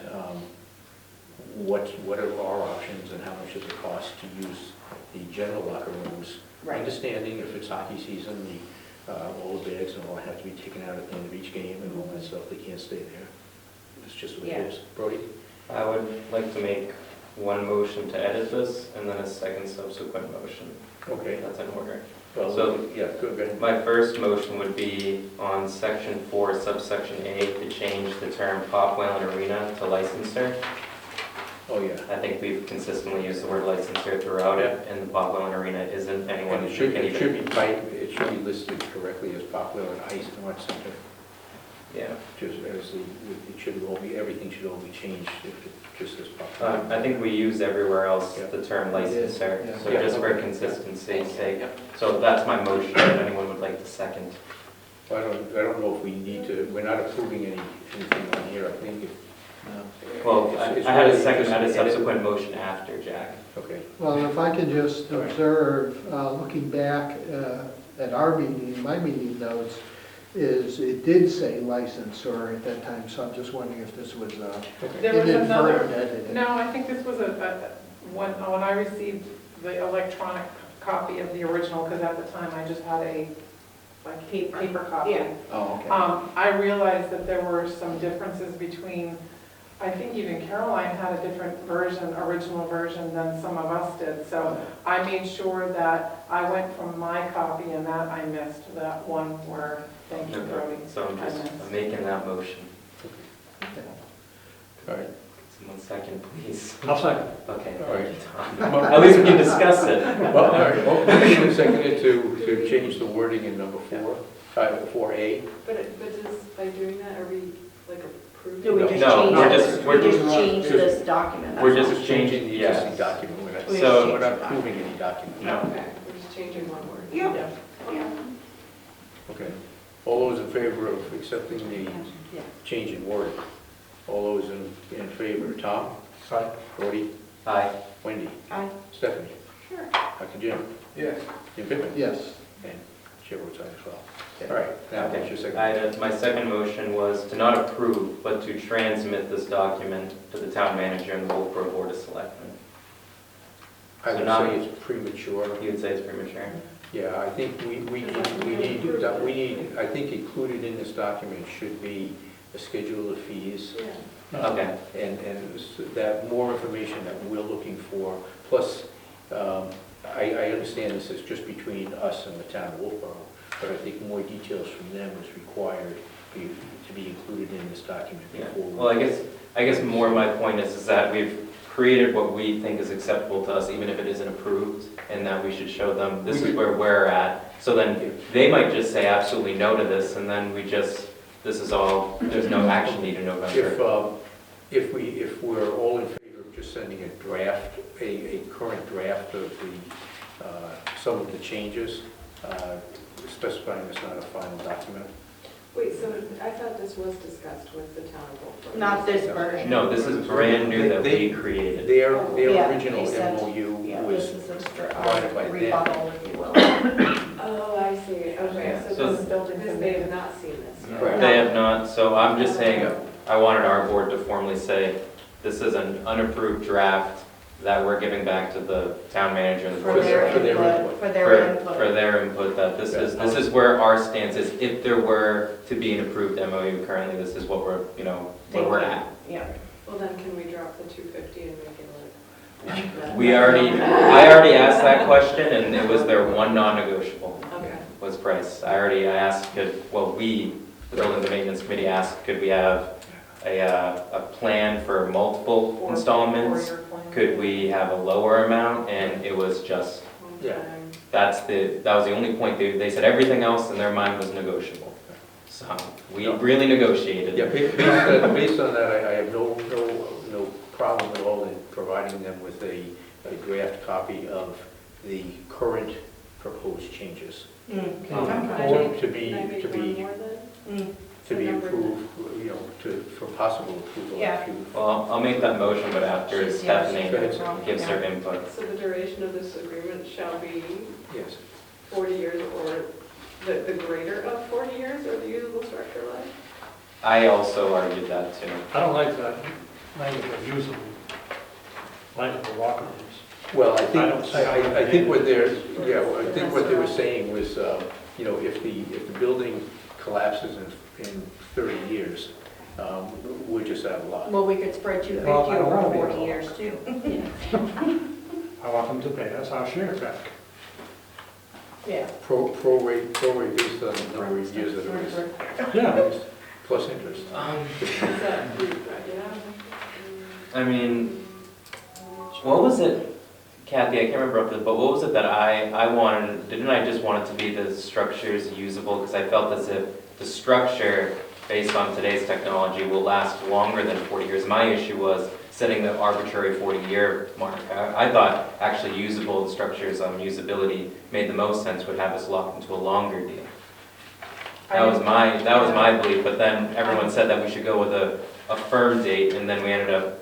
what are our options and how much does it cost to use the general locker rooms? Right. Understanding if it's hockey season, all the bags and all have to be taken out at the end of each game and all that stuff, they can't stay there. It's just what it is. Brody? I would like to make one motion to edit this and then a second subsequent motion. Okay. That's in order. Well, So- yeah, go ahead. My first motion would be on section 4, subsection A, to change the term Pop Whalen Arena to licensor. Oh, yeah. I think we've consistently used the word licensor throughout it, and the Pop Whalen Arena isn't anyone. And it should be typed, it should be listed correctly as Poplar and Ice and Art Center. Yeah. Just as it should all be, everything should all be changed if it just says Poplar. I think we use everywhere else Yeah. the term licensor, Yeah. so Yeah. just for consistency's sake. So that's my motion, if anyone would like to second. I don't know if we need to, we're not approving anything on here, I think. Well, It's I had a really second, just I had a edit. subsequent motion after, Jack. Okay. Well, if I can just All right. observe, looking back at our meeting, my meeting notes, is it did say licensor at that time, so I'm just wondering if this was There was another, inadvertent editing. no, I think this was when I received the electronic copy of the original, because at the time I just had a paper copy. Yeah. Oh, okay. I realized that there were some differences between, I think even Caroline had a different version, original version than some of us did. So I made sure that I went from my copy and that I missed that one where, thank you, Brody. So I'm just I'm making that motion. All right. Someone second, please. I'll second. Okay. All right. Tom. At least we can discuss it. Well, all right, well, motion and seconded to change the wording in number 4A. But does, by doing that, are we like approving? Do we just No, change we're this? just- We just change this document? We're that's just all. changing the yes. existing document. So- We're not approving any document. No. Okay, we're just changing one word. Yeah. Yeah. Okay. All those in favor of accepting the change in wording? All those in favor? Tom? Aye. Brody? Aye. Wendy? Aye. Stephanie? Sure. Dr. Jim? Yes. Jim Pittman? Yes. And Chair votes aye as well. All right, now what's your second? My second motion was to not approve, but to transmit this document to the town manager and the Wolfeboro Board of Selectmen. I would now- say it's premature. You would say it's premature? Yeah, I think we need, I think included in this document should be a schedule of fees. Yeah. Okay. And that more information that we're looking for, plus, I understand this is just between us and the town of Wolfeboro, but I think more details from them is required to be included in this document Yeah. before. Well, I guess more my point is that we've created what we think is acceptable to us, even if it isn't approved, and that we should show them, this is where we're at. So then they might just say absolutely no to this, and then this is all, there's no action needed in November. If we're all in favor of just sending a draft, a current draft of some of the changes, specifying it's not a final document. Wait, so I thought this was discussed with the town of Wolfeboro. Not this version. No, this is brand new that we created. Their Yeah, original you said- MOU Yeah, was this is a provided by them. rebuttal, if you will. Oh, I see, okay, Yeah, so so- this building, because they have not seen this. Correct. They have not, so I'm just saying, I wanted our board to formally say, this is an unapproved draft that we're giving back to the town manager and the For board. their for their input, input. for their For input. their input, that this is where our stance is. If there were to be an approved MOU currently, this is what we're, where we're at. Yeah. Well, then can we drop the 250 and make it like? I already asked that question, and it was their one non-negotiable, Okay. was price. I asked, the building and maintenance committee asked, could we have a plan for multiple installments? Four-year plan. Could we have a lower amount? And it was just, Yeah. that was the only point. They said everything else in their mind was negotiable. So we really negotiated. Yeah, based on that, I have no problem at all in providing them with a draft copy of the current proposed changes. Or to be approved, for possible approval. Yeah. Well, I'll make that motion, but after She's- Stephanie she's wrong. gives her input. So the duration of this agreement shall be Yes. 40 years or the greater of 40 years or the usable structure life? I also argued that too. I don't like that language of usable, language of locker rooms. Well, I don't see how think, I think what they were saying was, if the building collapses in 30 years, we're just out of luck. Well, we could spread 250 Well, I don't over wanna be 40 involved. years too. I want them to pay us our share back. Yeah. Prorate based on the number of years that it was, Yeah, plus interest. Is that, I mean, what was it, Kathy, I can't remember, but what was it that I wanted, didn't I just want it to be the structure is usable? Because I felt as if the structure, based on today's technology, will last longer than 40 years. My issue was setting the arbitrary 40-year mark. I thought actually usable, the structure's usability made the most sense, would have us locked into a longer deal. That was my belief, but then everyone said that we should go with a firm date, and then we ended up,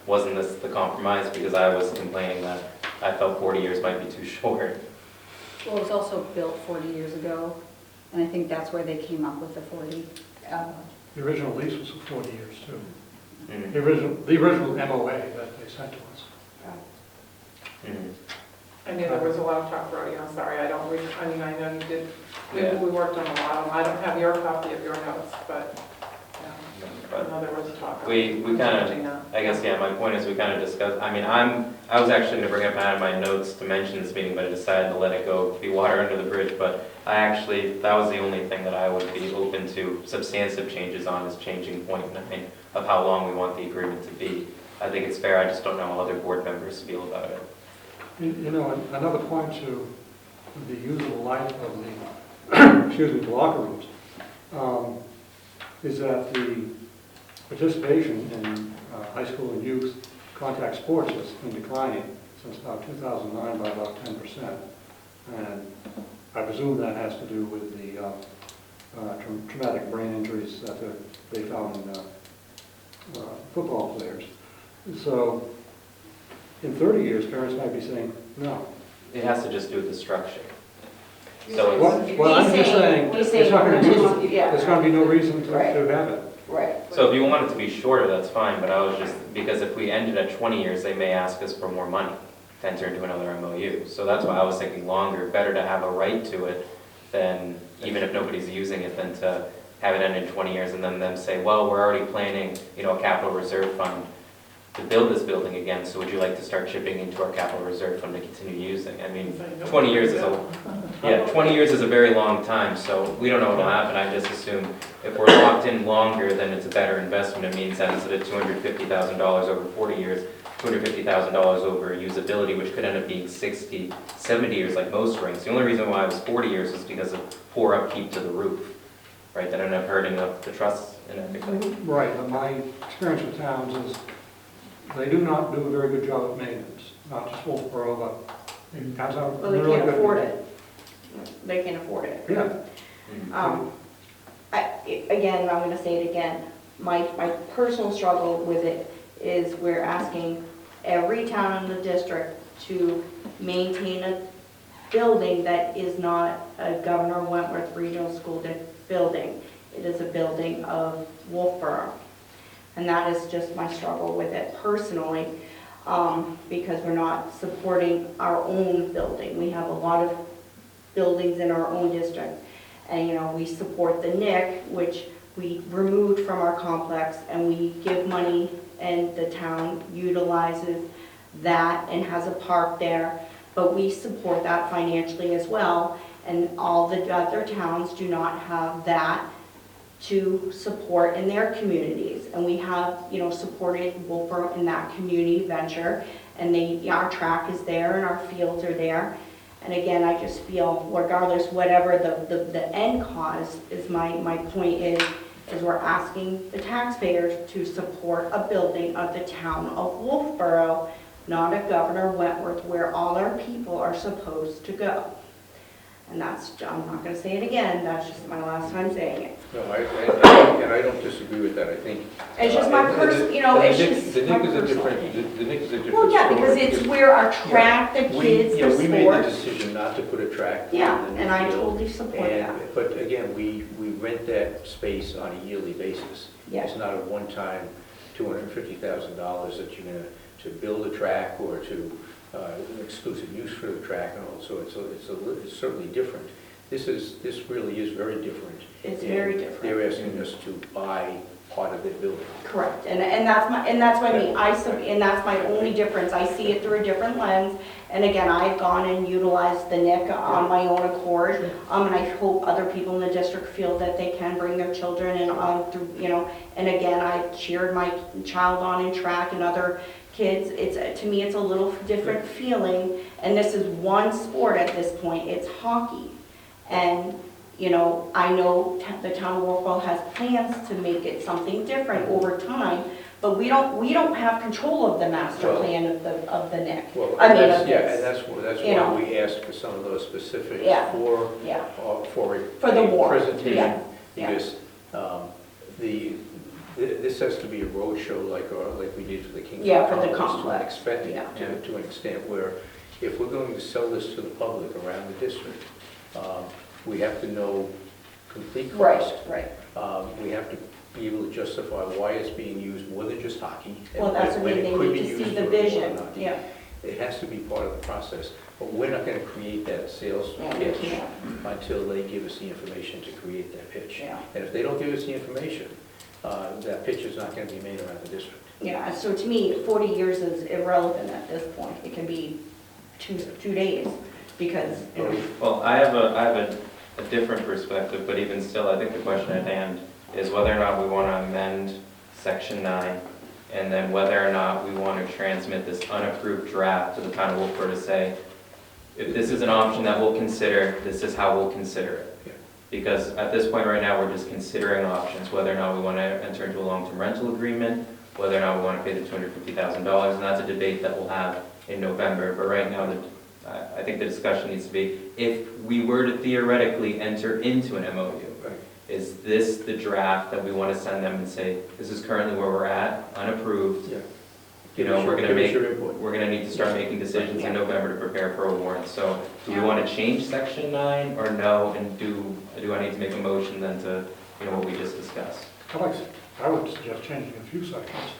wasn't this the compromise? Because I was complaining that I felt 40 years might be too short. Well, it was also built 40 years ago, and I think that's where they came up with the 40. the original lease was for 40 years too. Mhm. The original MOA that they sent to us. Mhm. I knew there was a laptop rodeo, I'm sorry, I know you did, Yeah. we worked on a lot of them. I don't have your copy of your notes, but I But know there was talk of we kind of, changing that. I guess, yeah, my point is we kind of discussed, I mean, I was actually going to bring up out of my notes to mention this meeting, but I decided to let it go, be water under the bridge, but that was the only thing that I would be open to substantive changes on, is changing point of how long we want the agreement to be. I think it's fair, I just don't know how other board members feel about it. Another point to the usable life of the, the locker rooms, is that the participation in high school and youth contact sports has been declining since about 2009 by about 10%. And I presume that has to do with the traumatic brain injuries that they found in football players. So in 30 years, parents might be saying, no. It has to just do with the structure. So Well, I'm just saying, it's not going to be, yeah. there's going to be no reason to Right. have it. Right. So if you want it to be shorter, that's fine, but I was just, because if we ended at 20 years, they may ask us for more money to enter into another MOU. So that's why I was thinking longer, better to have a right to it than, even if nobody's using it, than to have it end in 20 years and then them say, well, we're already planning, a capital reserve fund to build this building again, so would you like to start chipping into our capital reserve fund to continue using? I mean, 20 years is 20 years is a very long time, so we don't know what'll happen. I just assume if we're locked in longer, then it's a better investment. It means that instead of $250,000 over 40 years, $250,000 over usability, which could end up being 60, 70 years like most rings. The only reason why it was 40 years was because of poor upkeep to the roof, right? That ended up hurting the truss and everything. Right, but my experience with towns is they do not do a very good job of maintenance, not just Wolfeboro, but towns are Well, they really can't good. afford it. They can't afford it. Yeah. Again, I'm going to say it again, my personal struggle with it is we're asking every town in the district to maintain a building that is not a Governor Wentworth Regional School building. It is a building of Wolfeboro. And that is just my struggle with it personally, because we're not supporting our own building. We have a lot of buildings in our own district. And, we support the NIC, which we removed from our complex, and we give money, and the town utilizes that and has a park there. But we support that financially as well. And all the other towns do not have that to support in their communities. And we have, supported Wolfeboro in that community venture, and our track is there and our fields are there. And again, I just feel, regardless, whatever the end cause is, my point is we're asking the taxpayers to support a building of the town of Wolfeboro, not of Governor Wentworth, where all our people are supposed to go. And that's, I'm not going to say it again, that's just my last time saying it. No, and I don't disagree with that. I think. It's just my personal, it's just my personal opinion. The NIC is a different Well, yeah, because story, it's where our track, the kids, the We made the sports. decision not to put a track. Yeah, in the and I field. totally support that. But again, we rent that space on a yearly basis. Yeah. It's not a one-time $250,000 that you're going to build a track or to exclusive use for the track and all. So it's certainly different. This really is very different. It's very different. They're asking us to buy part of their building. Correct, and that's what I mean, and that's my only difference, I see it through a different lens, and again, I've gone and utilized the NIC on my own accord, and I hope other people in the district feel that they can bring their children and, through, and again, I cheered my child on in track and other kids. To me, it's a little different feeling, and this is one sport at this point, it's hockey, and I know the town of Wolfeboro has plans to make it something different over time, but we don't have control of the master plan of the NIC. Well, I mean, and that's why we asked for some of those specifics for the war. Presentation. Yeah. Because this has to be a roadshow like we did for the King's for the complex. To an extent where if we're going to sell this to the public around the district, we have to know complete cost. Right. We have to be able to justify why it's being used more than just hockey. Well, that's what they need to see the vision. Yeah. It has to be part of the process, but we're not going to create that sales pitch until they give us the information to create that pitch. Yeah. And if they don't give us the information, that pitch is not going to be made around the district. Yeah, so to me, 40 years is irrelevant at this point. It can be two days, because, Well, I have a different perspective, but even still, I think the question at hand is whether or not we want to amend Section 9, and then whether or not we want to transmit this unapproved draft to the town of Wolfeboro to say, if this is an option that we'll consider, this is how we'll consider it. Yeah. Because at this point right now, we're just considering options, whether or not we want to enter into a long-term rental agreement, whether or not we want to pay the $250,000, and that's a debate that we'll have in November. But right now, I think the discussion needs to be, if we were to theoretically enter into an MOU, is this the draft that we want to send them and say, this is currently where we're at, unapproved? Yeah. We're going to need to start making decisions in November to prepare for a warrant. So do we want to change Section 9 or no? And do I need to make a motion then to, what we just discussed? I would suggest changing a few sections.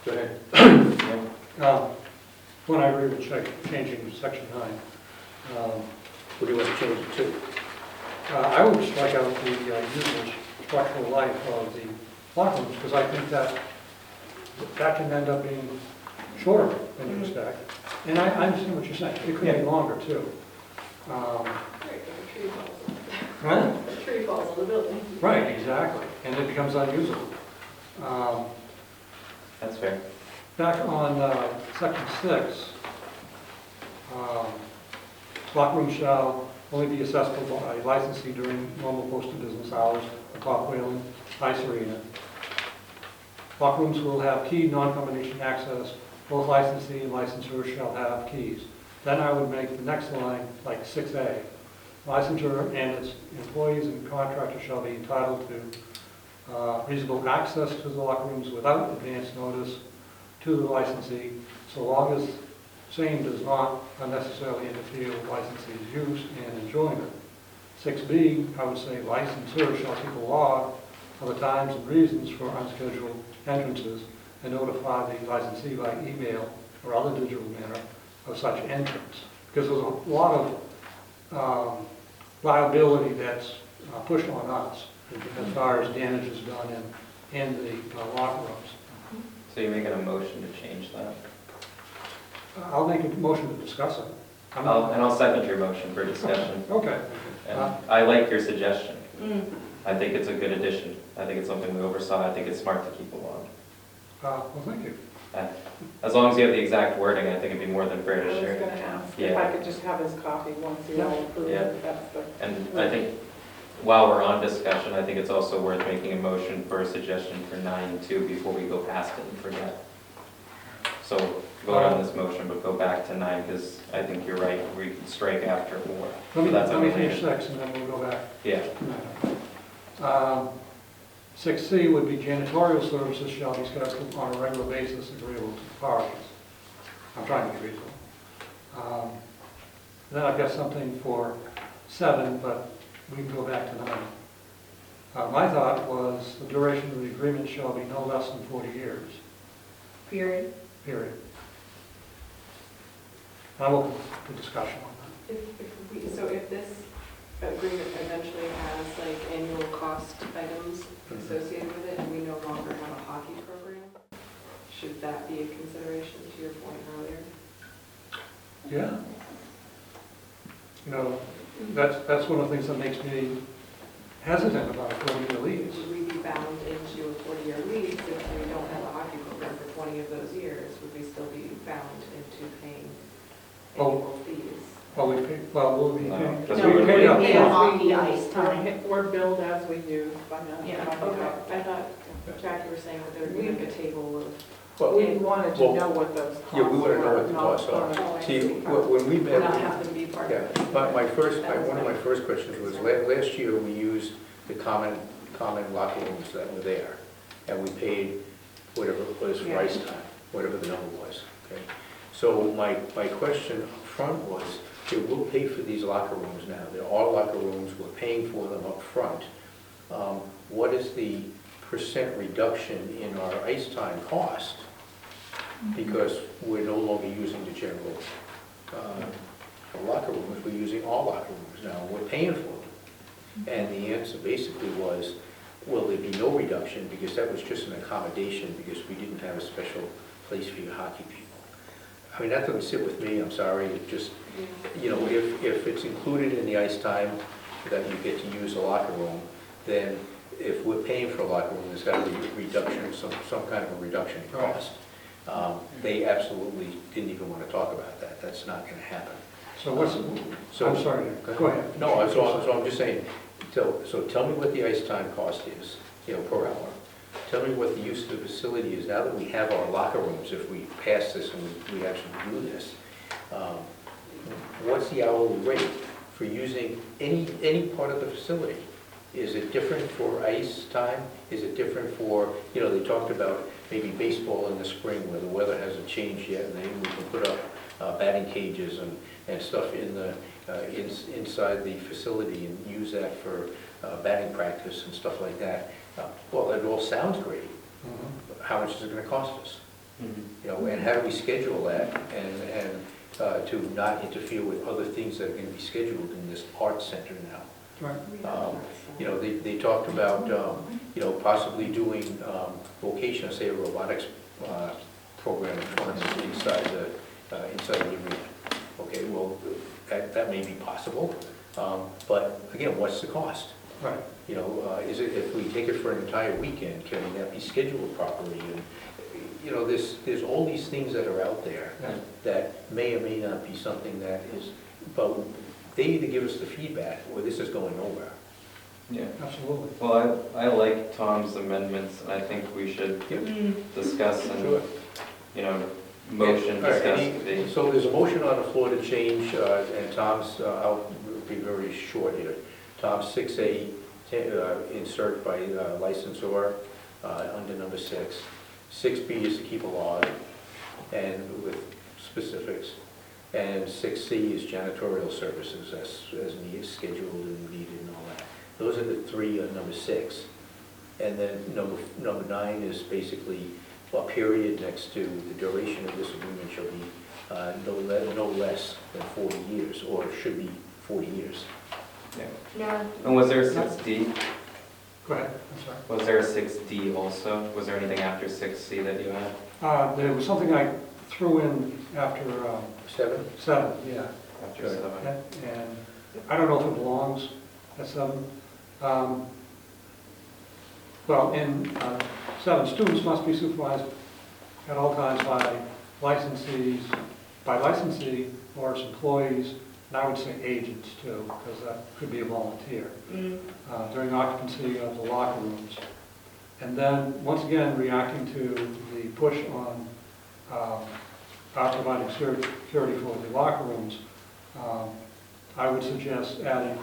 Go ahead. When I agree with changing Section 9. What do you want to change it to? I would strike out the usage, structural life of the locker rooms, because I think that can end up being shorter than you expect. And I understand what you're saying. It could be longer, too. The tree falls on the building. Right, exactly. And it becomes unusable. That's fair. Back on Section 6, locker room shall only be accessible by licensee during normal posted business hours, the Top Whalen Ice Arena. Locker rooms will have key non-combination access. Both licensee and licensor shall have keys. Then I would make the next line like 6A. Licensor and its employees and contractors shall be entitled to reasonable access to the locker rooms without advance notice to the licensee, so long as same does not unnecessarily interfere with licensee's use and enjoyment. 6B, I would say licensor shall keep a log of the times and reasons for unscheduled entrances and notify the licensee by email or other digital manner of such entrance. Because there's a lot of liability that's pushed on us as far as damage is done in the locker rooms. So you're making a motion to change that? I'll make a motion to discuss it. And I'll second your motion for discussion. Okay. And I like your suggestion. Mm. I think it's a good addition. I think it's something we oversaw. I think it's smart to keep a log. Well, thank you. As long as you have the exact wording, I think it'd be more than fair I to was share. going to ask if Yeah. I could just have his copy once you all approve Yeah. it. That's the. And I think while we're on discussion, I think it's also worth making a motion for a suggestion for 9.2 before we go past it and forget. So vote on this motion, but go back to 9, because I think you're right, we can strike after war. Let me That's finish unrelated. 6 and then we'll go back. Yeah, 6C would be janitorial services shall be scheduled on a regular basis agreeable to the parties. I'm trying to be reasonable. Then I've got something for 7, but we can go back to 9. My thought was the duration of the agreement shall be no less than 40 years, Period. period. I'm open to discussion on So if this agreement eventually has like annual cost items associated with it, and we no longer have a hockey program, should that be a consideration to your point earlier? that. Yeah. You know, that's one of the things that makes me hesitant about a 40-year lease. Would we be bound into a 40-year lease if we don't have a hockey program for 20 of those years? Would we still be bound into paying annual fees? Well, we'll be No, paying. because No, we would we're pay gonna up pay front. hockey ice time. We're billed as we use by now. Yeah. Okay, I thought, Jackie was saying that there would be like a table of. Well, We wanted to Well, know what those costs were. yeah, we wanna know what the not costs are. Oh, I See, see. when we met, Not have them be part of yeah, it. one of my first questions was, last year we used the common locker rooms that were there, and we paid whatever it was for ice time, whatever the number was, okay? So my question up front was, okay, we'll pay for these locker rooms now, they're all locker rooms, we're paying for them up front. What is the percent reduction in our ice time cost? Because we're no longer using the general locker rooms, we're using all locker rooms now, we're paying for them. And the answer basically was, well, there'd be no reduction because that was just an accommodation because we didn't have a special place for your hockey people. I mean, that doesn't sit with me, I'm sorry, it just, you know, if it's included in the ice time that you get to use a locker room, then if we're paying for a locker room, there's got to be a reduction, some kind of a reduction in cost. They absolutely didn't even want to talk about that, that's not going to happen. So what's, I'm sorry, go ahead. No, so I'm just saying, so tell me what the ice time cost is, you know, per hour. Tell me what the use of the facility is now that we have our locker rooms, if we pass this and we actually do this. What's the hourly rate for using any part of the facility? Is it different for ice time? Is it different for, you know, they talked about maybe baseball in the spring where the weather hasn't changed yet, and then we can put up batting cages and stuff in the inside the facility and use that for batting practice and stuff like that. Well, it all sounds great. How much is it going to cost us? You know, and how do we schedule that and to not interfere with other things that are going to be scheduled in this art center now? Right. You know, they talked about, you know, possibly doing vocational, say a robotics program inside the arena. Okay, well, that may be possible, but again, what's the cost? Right. You know, is it, if we take it for an entire weekend, can that be scheduled properly? And, you know, there's all these things that are out there that may or may not be something that is, but they either give us the feedback or this is going nowhere. Yeah. Absolutely. Well, I like Tom's amendments, and I think we should discuss and, Sure. you know, motion, All right, discuss. so there's a motion on the floor to change, and Tom's, I'll be very short here. Tom's 6A, insert by licensor under number 6. 6B is to keep a log, and with specifics. And 6C is janitorial services, as needed, scheduled and needed and all that. Those are the three on number 6. And then number 9 is basically a period next to the duration of this agreement shall be no less than 40 years, or should be 40 years. No. And was there a 6D? Go ahead, I'm sorry. Was there a 6D also? Was there anything after 6C that you had? There was something I threw in after 7? 7, yeah. After 7? And I don't know if it belongs at 7. Well, in 7, students must be supervised at all times by licensee or its employees, and I would say agents too, because that could be a volunteer, during occupancy of the locker rooms. And then, once again, reacting to the push on providing security for the locker rooms, I would suggest adding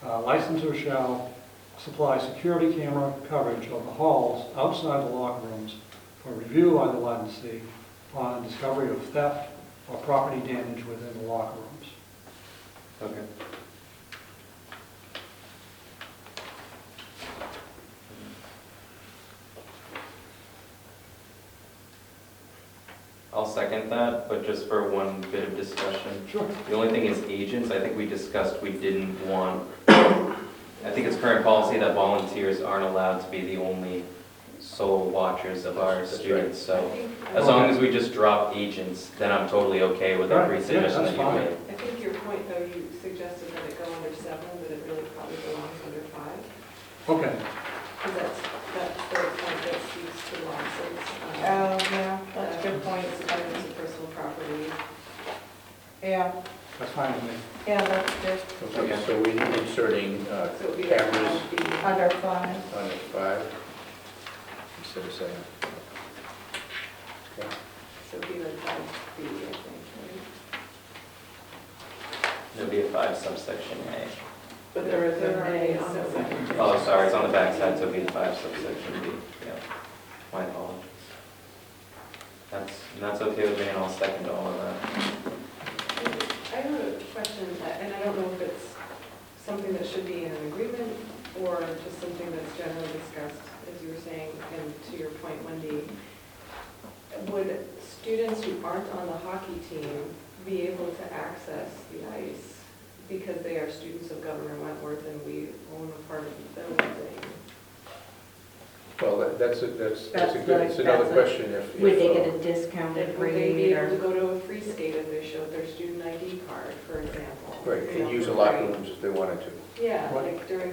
licensor shall supply security camera coverage of the halls outside the locker rooms for review by the licensee upon discovery of theft or property damage within the locker rooms. Okay. I'll second that, but just for one bit of discussion. Sure. The only thing is agents, I think we discussed we didn't want, I think it's current policy that volunteers aren't allowed to be the only sole watchers of our That's students. So I as long as we just drop agents, then I'm totally okay with every Right, yeah, suggestion that's that you fine. made. think your point, though, you suggested that it go under 7, but it really probably belongs under 5. Okay, Because that's the point that speaks to lawsuits. Yeah, that's a good point. Items of personal property. Yeah, that's fine with me. yeah, that's good. Okay, so we're inserting So it would be like cameras 5B. Under 5. on 5 instead of 7. Okay. So it would be like 5B, I think, right? There'll be a 5 subsection A. But there is an A on the second. Oh, sorry, it's on the back side, so it'll be a 5 subsection B. Yeah, my apologies. That's okay with me, and I'll second all of that. I have a question, and I don't know if it's something that should be in an agreement or just something that's generally discussed, as you were saying, and to your point, Wendy. Would students who aren't on the hockey team be able to access the ice because they are students of Governor Wentworth and we own a part of the building? Well, that's a good, it's another question if. Would they get a discounted Would they be rate able to or? go to a free skate if they showed their student ID card, for example? Right, You and know, use the for locker free? rooms if they wanted to. Yeah, What? like during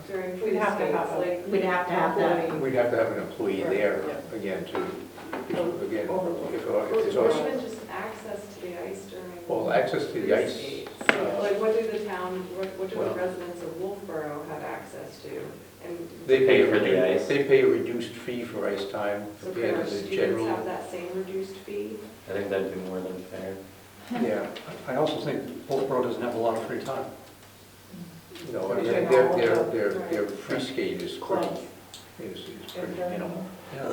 free We'd have to skates, have a- like. We'd have to have that. We'd have to have an employee Right, there, yeah. again, to, again, if Or it's also, even just access to the ice during. well, access to the ice. skates. Like what do the town, what do the Well- residents of Wolfeboro have access to? And They Pay for the ice. They pay a reduced fee for ice time so compared can our to the students general. have that same reduced fee? I think that'd be more than fair. Yeah, I also think Wolfeboro doesn't have a lot of free time. no, Right. their free skate is pretty, Clubs. is pretty minimal. Yeah.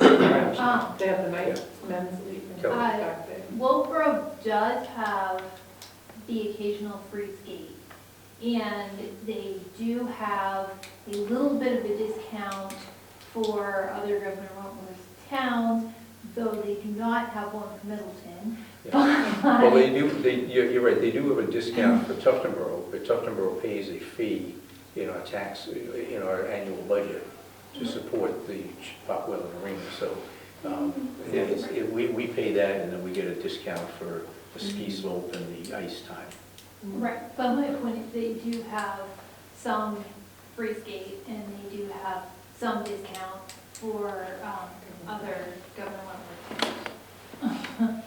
They have the night men's league and Kelly. back there. Wolfeboro does have the occasional free skate, and they do have a little bit of a discount for other Governor Wentworth towns, though they do not have one for Middleton. Well, they do, you're right, they do have a discount for Tuftonboro, but Tuftonboro pays a fee in our tax, in our annual budget to support the Popwell Arena, so we pay that and then we get a discount for the ski slope and the ice time. Right, but my point is they do have some free skate, and they do have some discount for other Governor Wentworth towns.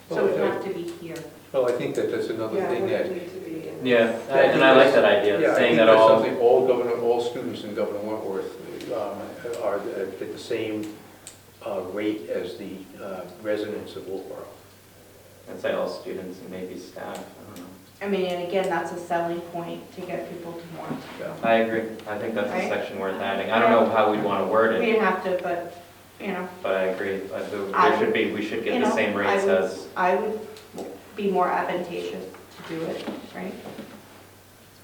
So it would have to be here. Well, I think that that's another Yeah, thing would that. it need to be in? Yeah, this? and I like that idea, Yeah, I saying think that that's all, something all students in Governor Wentworth are at the same rate as the residents of Wolfeboro. I'd say all students and maybe staff, I don't know. I mean, and again, that's a selling point to get people to want. Yeah. I agree, I think that's a Right. section worth adding. I don't know how we'd want to word We it, didn't have to, but, you know, but I agree. I There should be, we should you get the know, same rates as, I would be more advantageous to do it, right?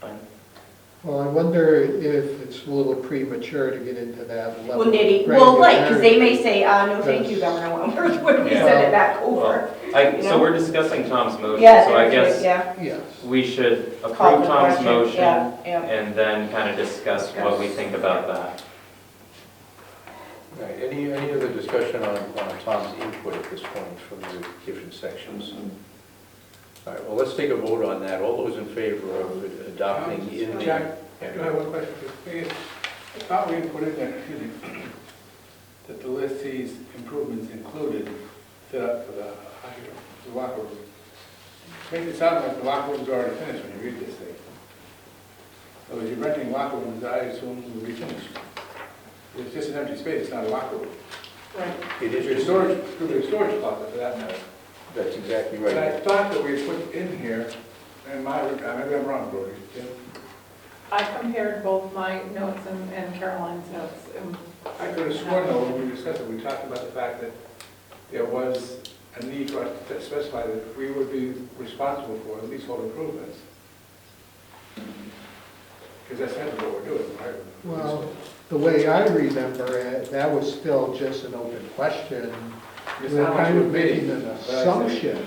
Fine. Well, I wonder if it's a little premature to get into that level. Well, of well, right, because they may granularity. say, no, thank you, Governor Wentworth, when we send it back over. So know? we're discussing Tom's motion, Yeah, so I that's it, guess yeah. Yes. we should Call approve the Tom's question, motion yeah, yeah. and then kind of discuss what we think about that. All right, any other discussion on Tom's input at this point from the different sections? All right, well, let's take a vote on that. All those in favor of adopting in the... Jack, I have one question. I thought we had put in there, excuse me, that the list sees improvements included set up for the locker room. Makes it sound like the locker room's already finished when you read this thing. So if you're renting locker rooms, I assume will be finished. It's just an empty space, it's not a locker room. Right. It is It's a storage, could be a storage closet for that matter. That's exactly But I right. thought that we put in here, and maybe I'm wrong, Brody, Tim. I compared both my notes and Caroline's notes. I could have sworn though, when we discussed it, we talked about the fact that there was a need for us to specify that we would be responsible for leasehold improvements. Because that's kind of what we're doing, right? Well, the way I remember it, that was still just an open question. It's We're how much kind it of would be, making an but I said- assumption.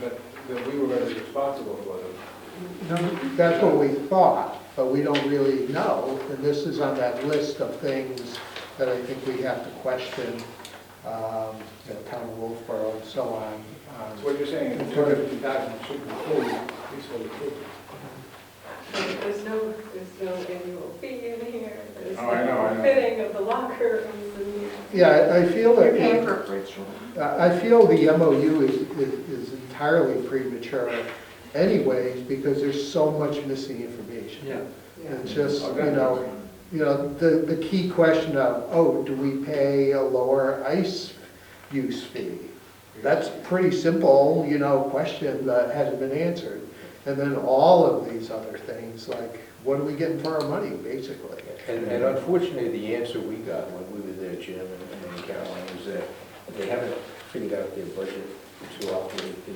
But that we were going to be responsible for them. That's what we thought, but we don't really know. And this is on that list of things that I think we have to question, town of Wolfeboro and so on. So what you're saying is 250,000 should include leasehold improvements. There's no annual fee in here, there's Oh, I know. no fitting of the locker rooms and. Yeah, I feel You're that, paying for a bridge. I feel the MOU is entirely premature anyways, because there's so much missing information. Yeah. It's just, the key question of, do we pay a lower ice use fee? That's a pretty simple, question that hasn't been answered. And then all of these other things, like, what are we getting for our money, basically? And unfortunately, the answer we got when we were there, Jim and Caroline, was that they haven't figured out their budget to operate the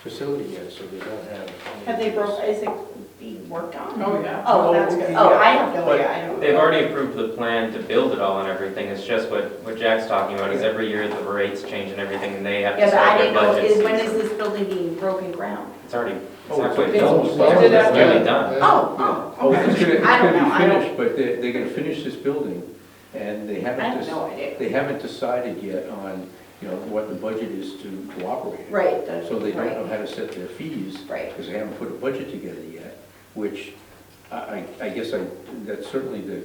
facility yet, so they don't have. Have they is it being worked on? Oh, yeah. Oh, that's good. Oh, I have no idea, I don't know. They've already approved the plan to build it all and everything. It's just what Jack's talking about is every year the rates change and everything, and they have Yeah, to but I start their didn't know, budgets. when is this building being broken ground? It's already, it's Oh, halfway it's built. almost done. It's nearly done. Oh, Oh, okay. it's gonna I don't know, be I don't, finished, but they're gonna finish this building, and they I have haven't, no idea. they haven't decided yet on, what the budget is to operate it. Right. So they don't know right, how to set their fees. Right. Because they haven't put a budget together yet, which I guess that's certainly the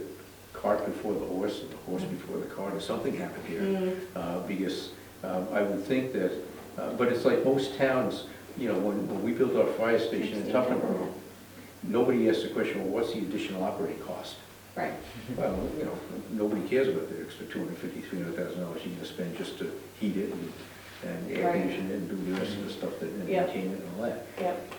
cart before the horse, and the horse before the cart, or something happened here. Because I would think that, but it's like most towns, when we built our fire station in Tuftonboro, nobody asked the question, well, what's the additional operating cost? Right. Well, nobody cares about the extra $250,000, $300,000 you're going to spend just to heat it and air Right. condition it and do the rest of the stuff that, and Yeah. maintain it and all that. Yep.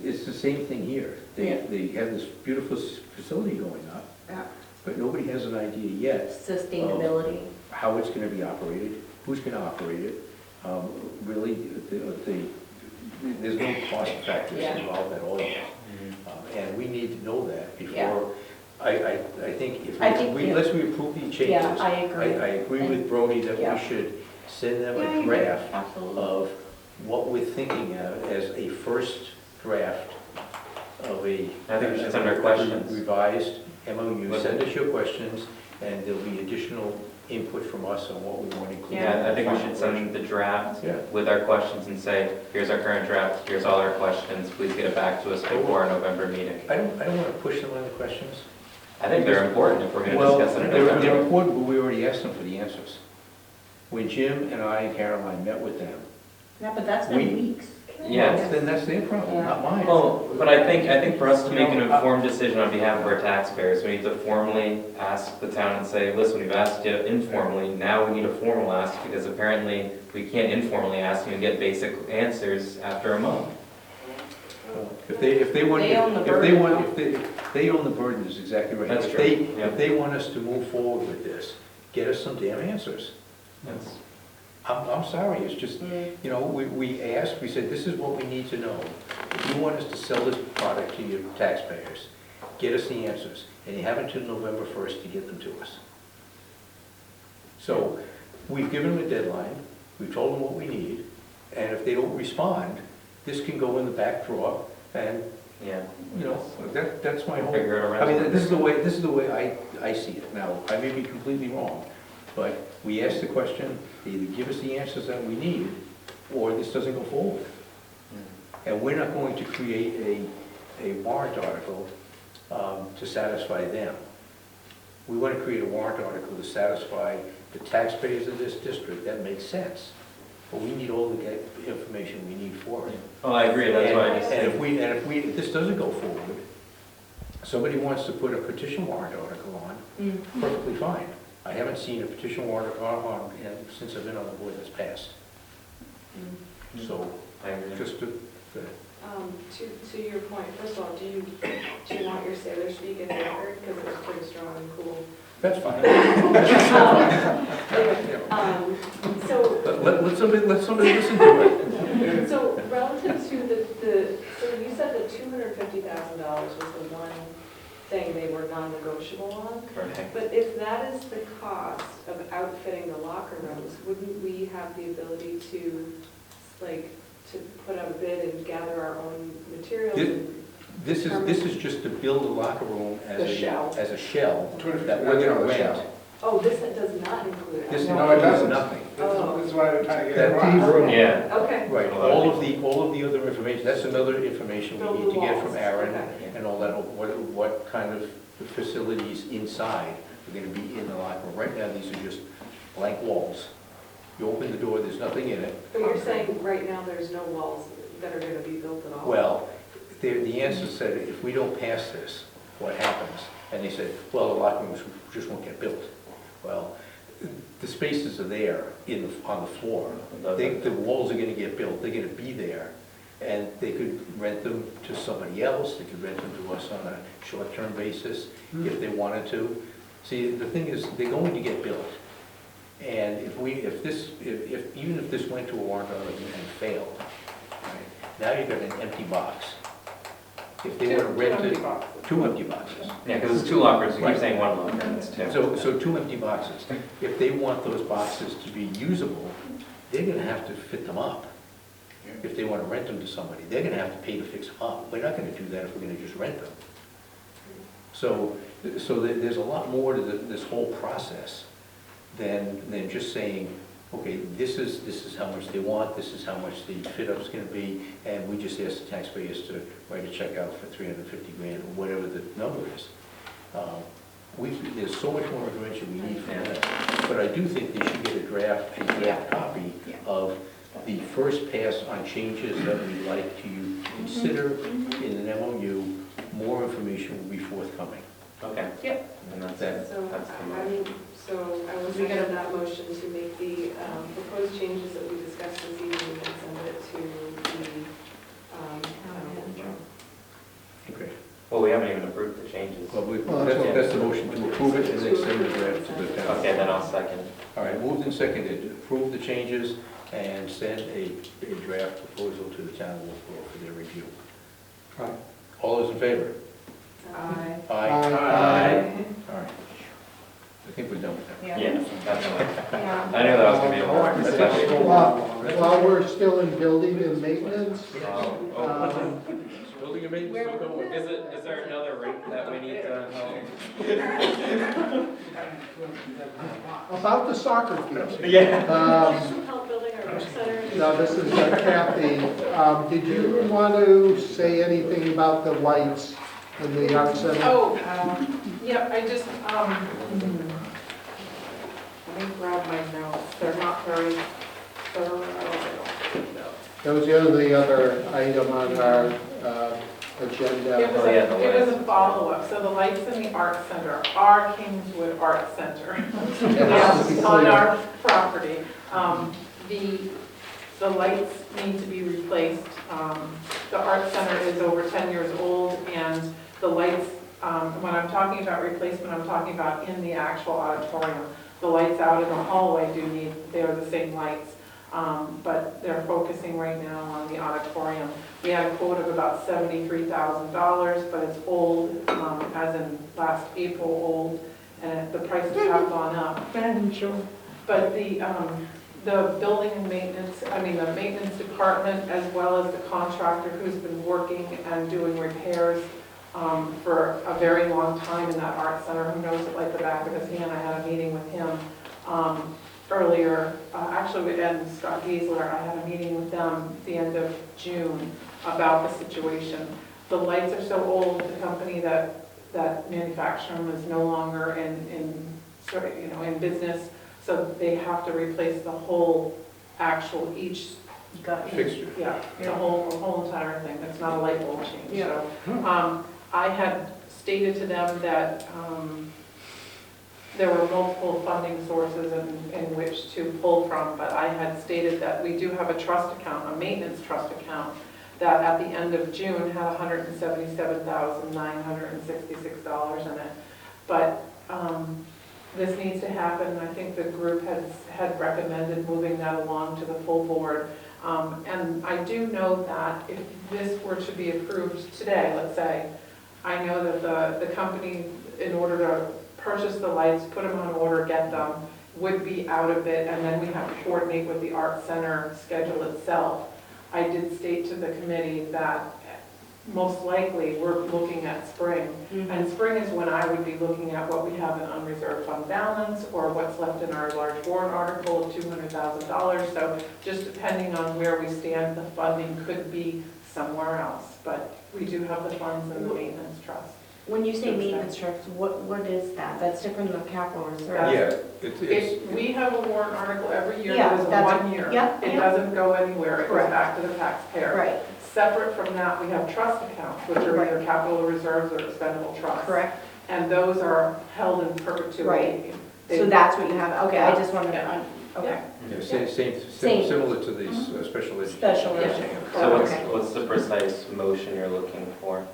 It's the same thing here. Yeah. They have this beautiful facility going up, Yeah. but nobody has an idea yet Sustainability. how it's going to be operated, who's going to operate it. Really, there's no cost factors Yeah. involved at all. And we need to know that Yeah. before, I think if I think, yeah. unless we approve these changes. Yeah, I agree. I agree with Brody that Yeah. we should send them Yeah, I a agree. draft Absolutely. of what we're thinking of as a first draft of a. I think we should send our questions. Revised MOU, With send it. us your questions, and there'll be additional input from us on what we want to include. Yeah, I think we should send the draft Yeah. with our questions and say, here's our current draft, here's all our questions, please get it back to us before our November meeting. I don't want to push them on the questions. I think they're important if we're going to Well, discuss it in they're November. important, but we already asked them for the answers. When Jim and I and Caroline met with them, Yeah, but that's we- been weeks. Yes. then that's their problem, Yeah. not mine. Well, but I think for us to make an informed decision on behalf of our taxpayers, we need to formally ask the town and say, listen, we've asked you informally, now we need a formal ask, because apparently we can't informally ask you and get basic answers after a month. If they want, They own the if they burden, want, if they own the burden, is exactly right. That's If true, they, yeah. if they want us to move forward with this, get us some damn answers. That's- I'm sorry, it's just, you know, we asked, we said, this is what we need to know. If you want us to sell this product to your taxpayers, get us the answers. And you have until November 1st to get them to us. So we've given them a deadline, we've told them what we need, and if they don't respond, this can go in the back drawer, and, Yeah. you know, that's my whole. Figure it I around. mean, this is the way I see it. Now, I may be completely wrong, but we ask the question, they either give us the answers that we need, or this doesn't go forward. And we're not going to create a warrant article to satisfy them. We want to create a warrant article to satisfy the taxpayers of this district. That makes sense. But we need all the information we need for it. Oh, I agree, that's why I just. And if this doesn't go forward, somebody wants to put a petition warrant article on, perfectly fine. I haven't seen a petition warrant on since I've been on the board that's passed. So, I agree. just to, To your point, first of all, do you want your sailor speak in the record? Because it was pretty strong and cool. that's fine. So, Let somebody listen to it. so relative to so you said that $250,000 was the one thing they were non-negotiable on? Correct. But if that is the cost of outfitting the locker rooms, wouldn't we have the ability to, like, to put out a bid and gather our own materials? This is just to build a locker room as The a shell. that we're gonna rent. Oh, this doesn't not include it? This No, it includes doesn't. nothing. This is why we're trying to get it That right. Yeah. Okay. Right, all of the other information, that's another information we need to get from Aaron Okay. and all that, what kind of facilities inside are gonna be in the locker room. Right now, these are just blank walls. You open the door, there's nothing in it. But you're saying right now there's no walls that are gonna be built at all? Well, the answer said, if we don't pass this, what happens? And they said, well, the locker rooms just won't get built. Well, the spaces are there on the floor. The walls are gonna get built, they're gonna be there. And they could rent them to somebody else, they could rent them to us on a short-term basis if they wanted to. See, the thing is, they're going to get built. And even if this went to a warrant article and failed, right, now you've got an empty box. If they were to rent it, two empty boxes. Yeah, because it's two lockers, you keep saying one locker, and it's two. So two empty boxes. If they want those boxes to be usable, they're gonna have to fit them up. If they wanna rent them to somebody, they're gonna have to pay to fix them up. We're not gonna do that if we're gonna just rent them. So there's a lot more to this whole process than just saying, okay, this is how much they want, this is how much the fit-up's gonna be, and we just ask the taxpayers to write a check out for $350,000 or whatever the number is. There's so much more information we need from them, but I do think they should get a draft copy of the first pass on changes that we'd like to consider in an MOU. More information will be forthcoming. Okay. Yep. And that's That- it. So I will second that motion to make the proposed changes that we discussed this evening and send it to the Okay. Well, we haven't even approved the changes. Well, that's the motion to approve it and then send the draft to the town. Okay, then I'll second. All right, moved and seconded, to approve the changes and send a draft proposal to the town of Wolfeboro for their review. Right. All those in favor? Aye. Aye. All right. I think we're done with that. Yeah, that's fine. Yeah. I knew that was gonna be a warrant discussion. While we're still in building and maintenance, Building and maintenance, Is there another rate that we need to about the soccer field. Yeah. Help building our rec center. No, this is Kathy. Did you want to say anything about the lights in the art center? Oh, yep, I just, let me grab my notes, they're not very thorough. That was the other item on our agenda. It was a follow-up, so the lights in the art center are Kingswood Art Center. Yes, on our property. The lights need to be replaced. The art center is over 10 years old, and the lights, when I'm talking about replacement, I'm talking about in the actual auditorium. The lights out in the hallway they're the same lights. But they're focusing right now on the auditorium. We had a quote of about $73,000, but it's old, as in last April old, and the prices have gone up. But the building and maintenance, the maintenance department, as well as the contractor who's been working and doing repairs for a very long time in that art center, who knows it like the back of his hand. I had a meeting with him earlier, actually, and Scott Giesler, I had a meeting with them at the end of June about the situation. The lights are so old, the company that manufactured them is no longer in business, so they have to replace the whole each Fixture. yeah, the whole entire thing. It's not a light bulb change. Yeah. So, I had stated to them that there were multiple funding sources in which to pull from, but I had stated that we do have a trust account, a maintenance trust account, that at the end of June had $177,966 in it. But this needs to happen. I think the group had recommended moving that along to the full board. And I do know that if this were to be approved today, let's say, I know that the company, in order to purchase the lights, put them on order, get them, would be out of it, and then we have to coordinate with the art center schedule itself. I did state to the committee that most likely we're looking at spring. And spring is when I would be looking at what we have in unreserved fund balance or what's left in our large warrant article of $200,000. So just depending on where we stand, the funding could be somewhere else. But we do have the funds in the maintenance trust. When you say maintenance trust, what is that? That's different than capital reserve. Yeah, We have a warrant article every year, Yeah, that is that's- 1 year. yeah, It yeah. doesn't go anywhere, it goes Correct. back to the taxpayer. Right, Separate from that, we have trust accounts, which are either capital reserves or expendable trusts. correct. And those are held in perpetuity. Right. They- So that's what you have, okay, I just wanted Yeah. to, okay. Yeah, Same. similar to these special education. Special Yeah. education. So Okay. what's the precise motion you're looking for?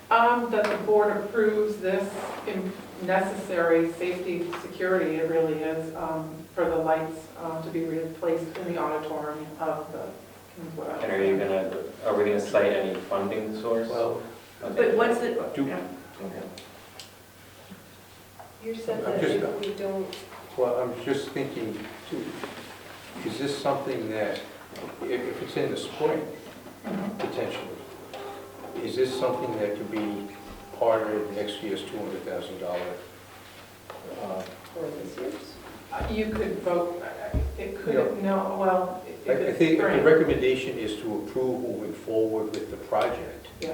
That the board approves this necessary safety, security, it really is, for the lights to be replaced in the auditorium of the Kingswood. And are we gonna cite any funding source? Well, Okay. But what's the, do, Okay. You said I'm that just- if we don't, well, I'm just thinking, too, is this something that, if it's in the spring, potentially, is this something that could be part of next year's $200,000? for this year's? You could vote, it Yeah. could, no, well, if I it's think if the spring. recommendation is to approve moving forward with the project, Yeah.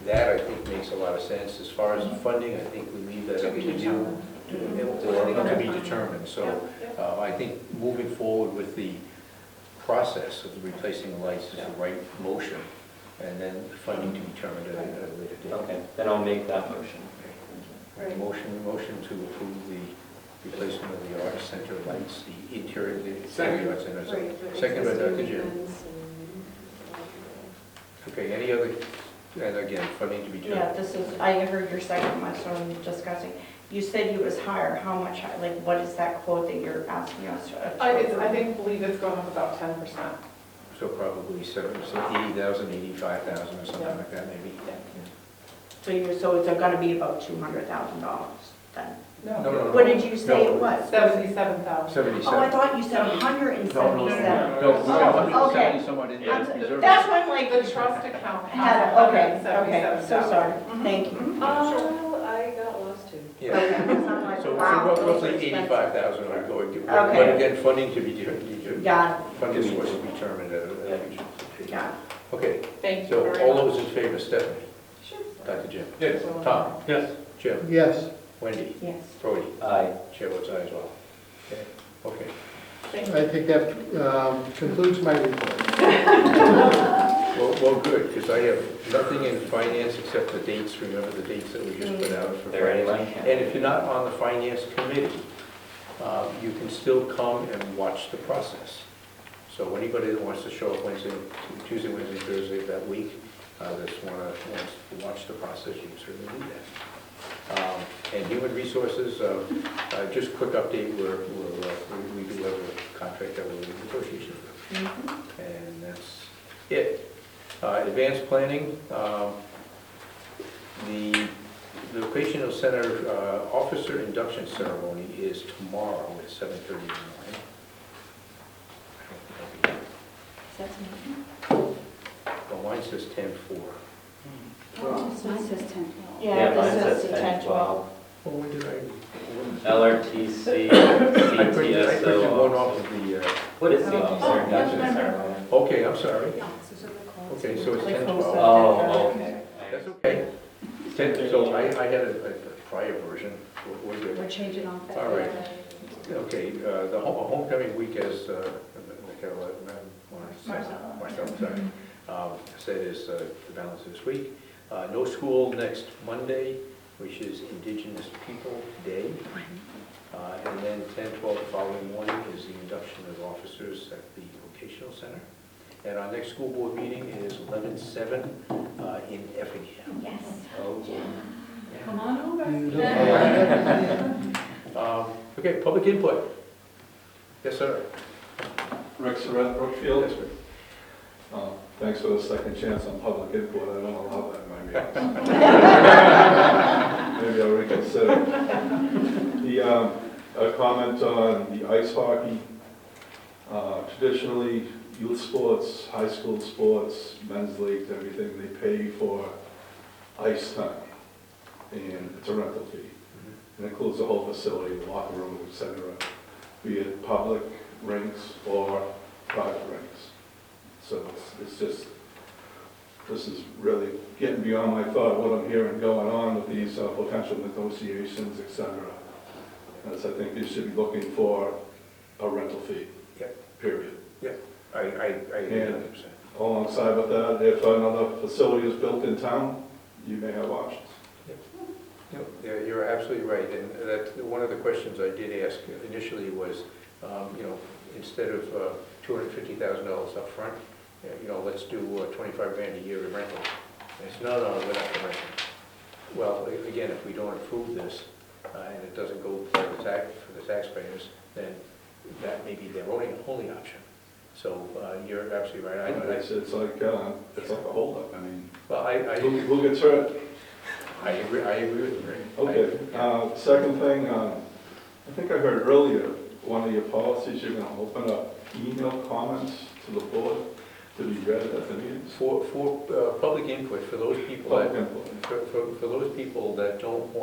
that I think makes a lot of sense. As far as the funding, I think we leave that To up be to you, determined. or to be determined. So Yeah. I think moving forward with the process of replacing the lights is the right motion, and then the funding to be determined at a later date. Okay, then I'll make that motion. Right. Motion to approve the replacement of the art center lights, the interior, the Second. art center. Right, the Second by Dr. existing Jim. ones Okay, any other, and again, funding to be yeah, determined. this is, I heard your second one, so I'm discussing. You said you was higher, how much, like, what is that quote that you're asking us to? believe it's going up about 10%. So probably 80,000, 85,000 or something like that, maybe. So it's gonna be about $200,000 then? No, no, no. What did you say No. it was? 77,000. 77. Oh, I thought you said 177. No, we got Oh, 170 okay. somewhat in I'm the so- reserve. That's when like, The trust account had, has okay, so 177,000. sorry, thank you. Oh, I got lost too. Yeah. Okay, 'cause I'm like, So wow, those are roughly expensive. 85,000 are going to, but Okay. again, funding to be determined, Got funding source to be determined at a future. it, got Okay, Thank you so very all much. those in favor, Stephanie? Sure. Dr. Jim? Yes. Tom? Yes. Jim? Yes. Wendy? it. Yes. Brody? Aye. Chair votes aye as well. Okay. Thank you. I think that concludes my report. Well, good, because I have nothing in finance except the dates. Remember the dates that we just put out for There finance? anyone? And if you're not on the finance committee, you can still come and watch the process. So anybody that wants to show up Tuesday, Wednesday, Thursday of that week, wants to watch the process, you can certainly do that. And Human Resources, just quick update, we do have a contract that we're in negotiation with. And that's it. Advanced planning, the Vocational Center Officer Induction Ceremony is tomorrow at 7:30 in the morning. That's me. Well, mine says 10:04. Mine says 10. Yeah, mine this says is 10, 12. Well, when did I? LRTC, I printed one CTSO. off of the, What is the officer induction ceremony? okay, I'm sorry. Okay, so it's 10:12. Oh, okay. That's okay. So I had a prior version. We're good. We're changing off that. All right. Okay, the homecoming week, as Marcel, sorry, said is the balance of this week. No school next Monday, which is Indigenous People Day. And then 10/12 the following morning is the induction of officers at the Vocational Center. And our next school board meeting is 11/7 in Effingham. Yes. Oh, Come on over. Okay, public input. Yes, sir. Rick Surratt, Brookfield. Yes, sir. Thanks for the second chance on public input. I don't allow that in my meetings. Maybe I'll reconsider. A comment on the ice hockey. Traditionally, youth sports, high school sports, men's leagues, everything, they pay for ice time. And it's a rental fee. It includes the whole facility, the locker room, et cetera, be it public rinks or private rinks. So it's just, this is really getting beyond my thought, what I'm hearing going on with these potential negotiations, et cetera. As I think you should be looking for a rental fee, period. I agree And 100%. alongside with that, if another facility is built in town, you may have options. Yeah, you're absolutely right, and that, one of the questions I did ask initially was, instead of $250,000 up front, let's do 25 grand a year in rental. And it's no, we're not the rental. Well, again, if we don't approve this, and it doesn't go for the taxpayers, then that may be their only option. So you're absolutely right. It's like a holdup. I mean, well, who gets hurt? I agree with you, Ray. Okay. Second thing, I think I heard earlier, one of your policies, you're going to open up email comments to the board to be read at the meetings. For public input, for those people Public that, input. for those people that don't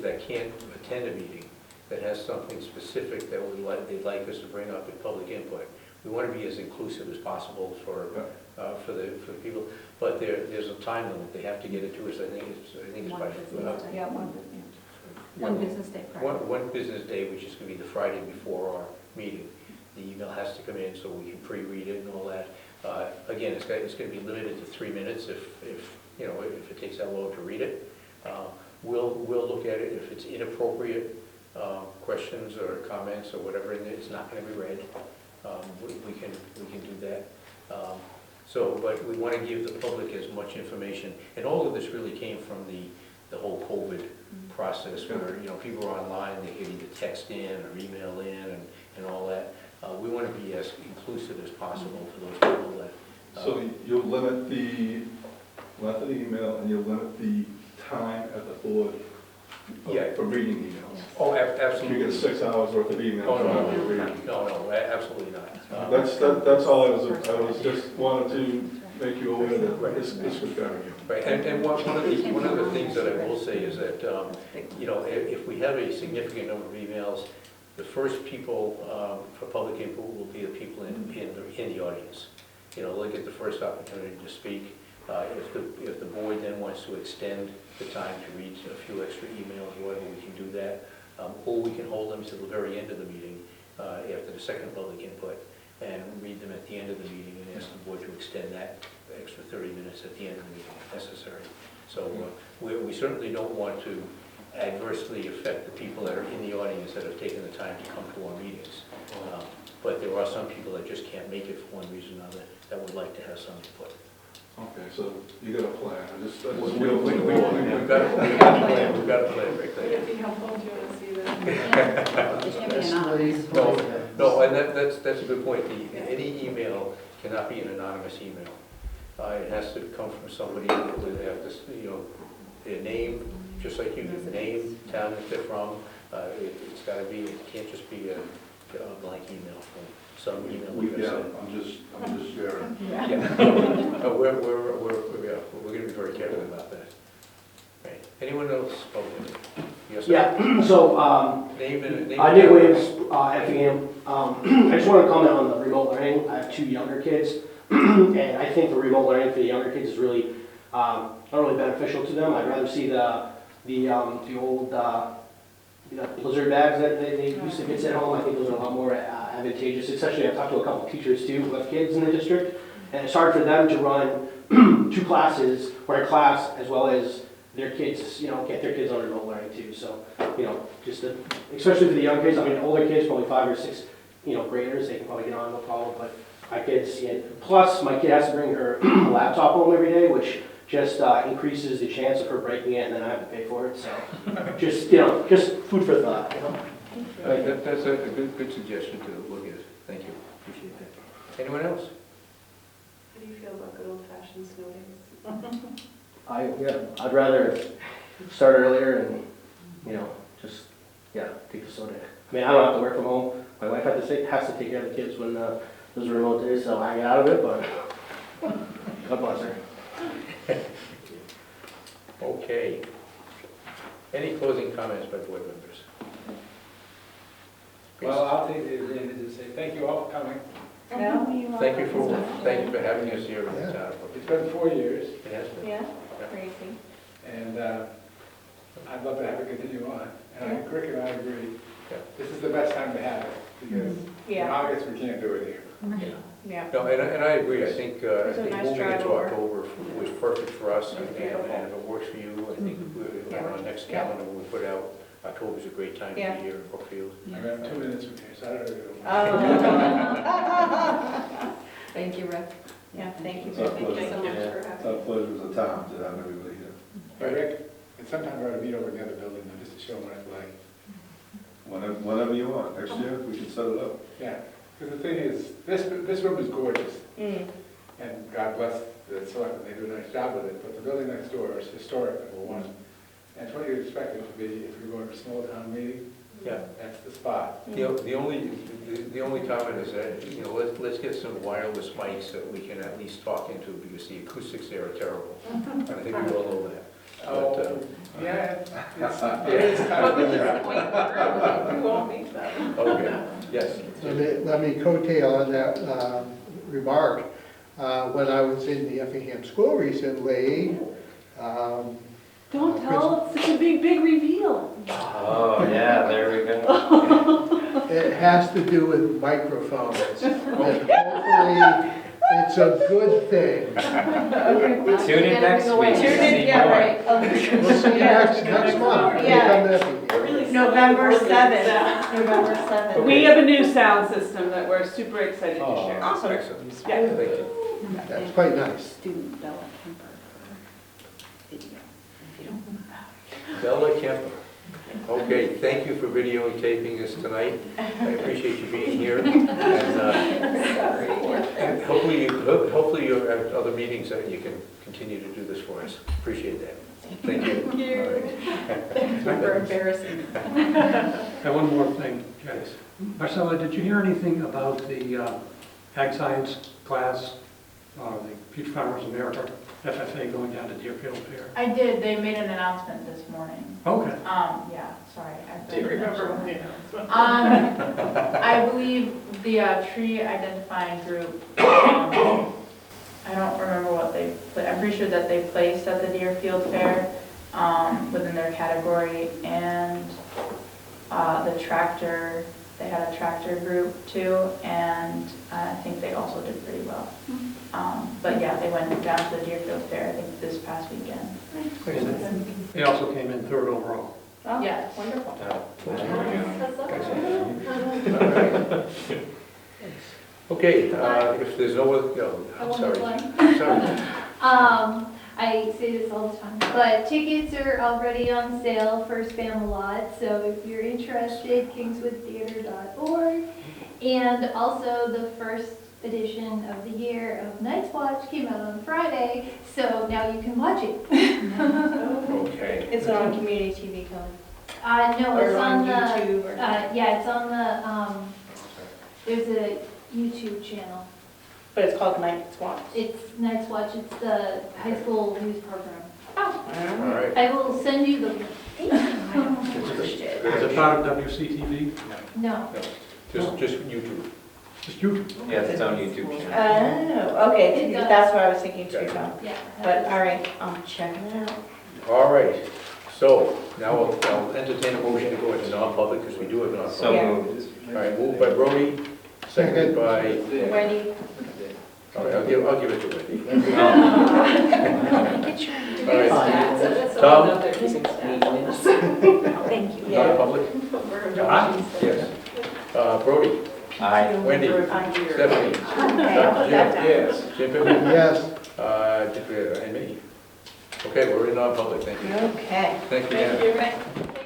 that can't attend a meeting, that has something specific that they'd like us to bring up in public input, we want to be as inclusive as possible for the people. But there's a time limit. They have to get it to us. I think it's by One business day. one business day, which is going to be the Friday before our meeting. The email has to come in so we can pre-read it and all that. Again, it's going to be limited to 3 minutes if it takes that long to read it. We'll look at it. If it's inappropriate questions or comments or whatever, and it's not going to be read, we can do that. But we want to give the public as much information, and all of this really came from the whole COVID process where people are online, they can either text in or email in and all that. We want to be as inclusive as possible for those people that. So you'll limit the length of the email and you'll limit the time at the board for reading emails. Oh, absolutely. You get 6 hours worth of emails. No, absolutely not. That's all I was just wanted to make you aware that this was going to. Right, and one of the things that I will say is that, if we have a significant number of emails, the first people for public input will be the people in the audience. They'll get the first opportunity to speak. If the board then wants to extend the time to read a few extra emails or whatever, we can do that. Or we can hold them to the very end of the meeting after the second public input and read them at the end of the meeting and ask the board to extend that extra 30 minutes at the end of the meeting if necessary. So we certainly don't want to adversely affect the people that are in the audience that have taken the time to come to our meetings. But there are some people that just can't make it for one reason or another that would like to have some input. Okay, so you got a plan, I just. We've got a plan, Rick, thank you. It'd be helpful, do you want to see that? It can't be anonymous. No, and that's a good point. Any email cannot be an anonymous email. It has to come from somebody with, have this, their name, just like you, name, town that they're from. It's gotta be, it can't just be a blank email from some email. Yeah, I'm just sharing. Yeah. We're gonna be very careful about that. Right. Anyone else? Oh, yes, sir. Yeah, so, Name and. Nick Williams, Effingham. I just want to comment on the remote learning. I have 2 younger kids, and I think the remote learning for the younger kids is really, not really beneficial to them. I'd rather see the old blizzard bags that they used to get sent home. I think those are a lot more advantageous, especially I've talked to a couple of teachers too who have kids in the district, and it's hard for them to run 2 classes, or a class, as well as their kids, get their kids on remote learning too. So, especially for the young kids, I mean, older kids, probably 5 or 6, graders, they can probably get on, no problem. But my kids, plus my kid has to bring her laptop home every day, which just increases the chance of her breaking it, and then I have to pay for it. So, just food for thought. That's a good suggestion to look at. Thank you. Appreciate that. Anyone else? How do you feel about good old-fashioned snow days? I'd rather start earlier and, take the soda. I mean, I don't have to work from home. My wife has to take care of the kids when those are remote days, so I get out of it, but God bless her. Okay. Any closing comments by board members? Well, I'll take the advantage to say thank you all for coming. Thank you for having us here in the town. It's been 4 years, It has been. Yeah, crazy. and I'd love to have it continue on. And Rick and I agree, Yeah. this is the best time to have it, because in August, we can't do it here. Yeah. No, and I agree. I think a nice moving drive into over. October was perfect for us, and if it works for you, I think on our next calendar when we put out, October's a great time to Yeah. be here in Brookfield. I got 2 minutes from here, so I don't know. Oh. Thank you, Rick. Yeah, thank you. It's our Thank you pleasure. so much for It's having our me. pleasure as a town to have everybody here. Hey, Rick, it's sometime we ought to meet over in the other building, though, just to show them what it's like. Whenever you want, next year, we can set it up. Yeah, because the thing is, this room is gorgeous, Mm. and God bless the selectmen, they do a nice job with it, but the building next door is historic, #1. And it's what you'd expect it to be if you're going to a small town meeting. Yeah. That's the spot. The only comment is that, let's get some wireless mics that we can at least talk into, because the acoustics there are terrible. And I think we all know that. Oh, yeah, it's But we just point through, we won't meet them. Okay, yes. Let me coattail on that remark. When I was in the Effingham School recently, Don't tell, it's such a big reveal. Oh, yeah, there we go. it has to do with microphones. And hopefully, it's a good thing. Tune in next week to see more. We'll see you next month. When you come to Effingham. November 7th. November 7th. We have a new sound system that we're super excited to share. Awesome. Excellent. Yeah. Thank you. That's quite nice. Student Bella Kemper for video, if you don't. Bella Kemper. Okay, thank you for videotaping us tonight. I appreciate you being here. And hopefully you have other meetings that you can continue to do this for us. Appreciate that. Thank you. Thank you. Thank you for embarrassing me. And one more thing, guys. Marcella, did you hear anything about the Ag Science class, the Peach Farmers America FFA going down to Deerfield Fair? I did, they made an announcement this morning. Okay. Yeah, sorry. Do you remember when the announcement? I believe the tree identifying group, I don't remember what I'm pretty sure that they placed at the Deerfield Fair within their category, and the tractor, they had a tractor group too, and I think they also did pretty well. But yeah, they went down to the Deerfield Fair, I think this past weekend. They also came in 3rd overall. Oh, Yes. wonderful. Okay, if there's no other, I'm sorry. I say this all the time, but tickets are already on sale for Spam-A-Lot, so if you're interested, kingswoodtheater.org. And also the first edition of the year of Night's Watch came out on Friday, so now you can watch it. Okay. It's on community TV, Kelly. No, Or it's on the, YouTube or- yeah, it's on the, there's a YouTube channel. But it's called Night's Watch. It's Night's Watch, it's the high school news program. All right. I will send you the link. Is it part of WCTV? No. Just YouTube. Just you? Yeah, it's its own YouTube channel. Oh, okay, It does. that's what I was thinking too, Tom. Yeah. But, all right, I'm checking it out. All right. So now I'll entertain a motion to go into non-public because we do have non-public. So Yeah. moved. All right, moved by Brody, seconded by, Ready? all right, I'll give it to Wendy. Do we have stats? That's someone out there keeping stats. Thank you. Non-public? Yes. Brody, Aye. Wendy, Stephanie, Dr. Jim. Yes. Jim Pittman, Yes. and me. Okay, we're in non-public, thank you. Okay. Thank you, Ann. Thank you.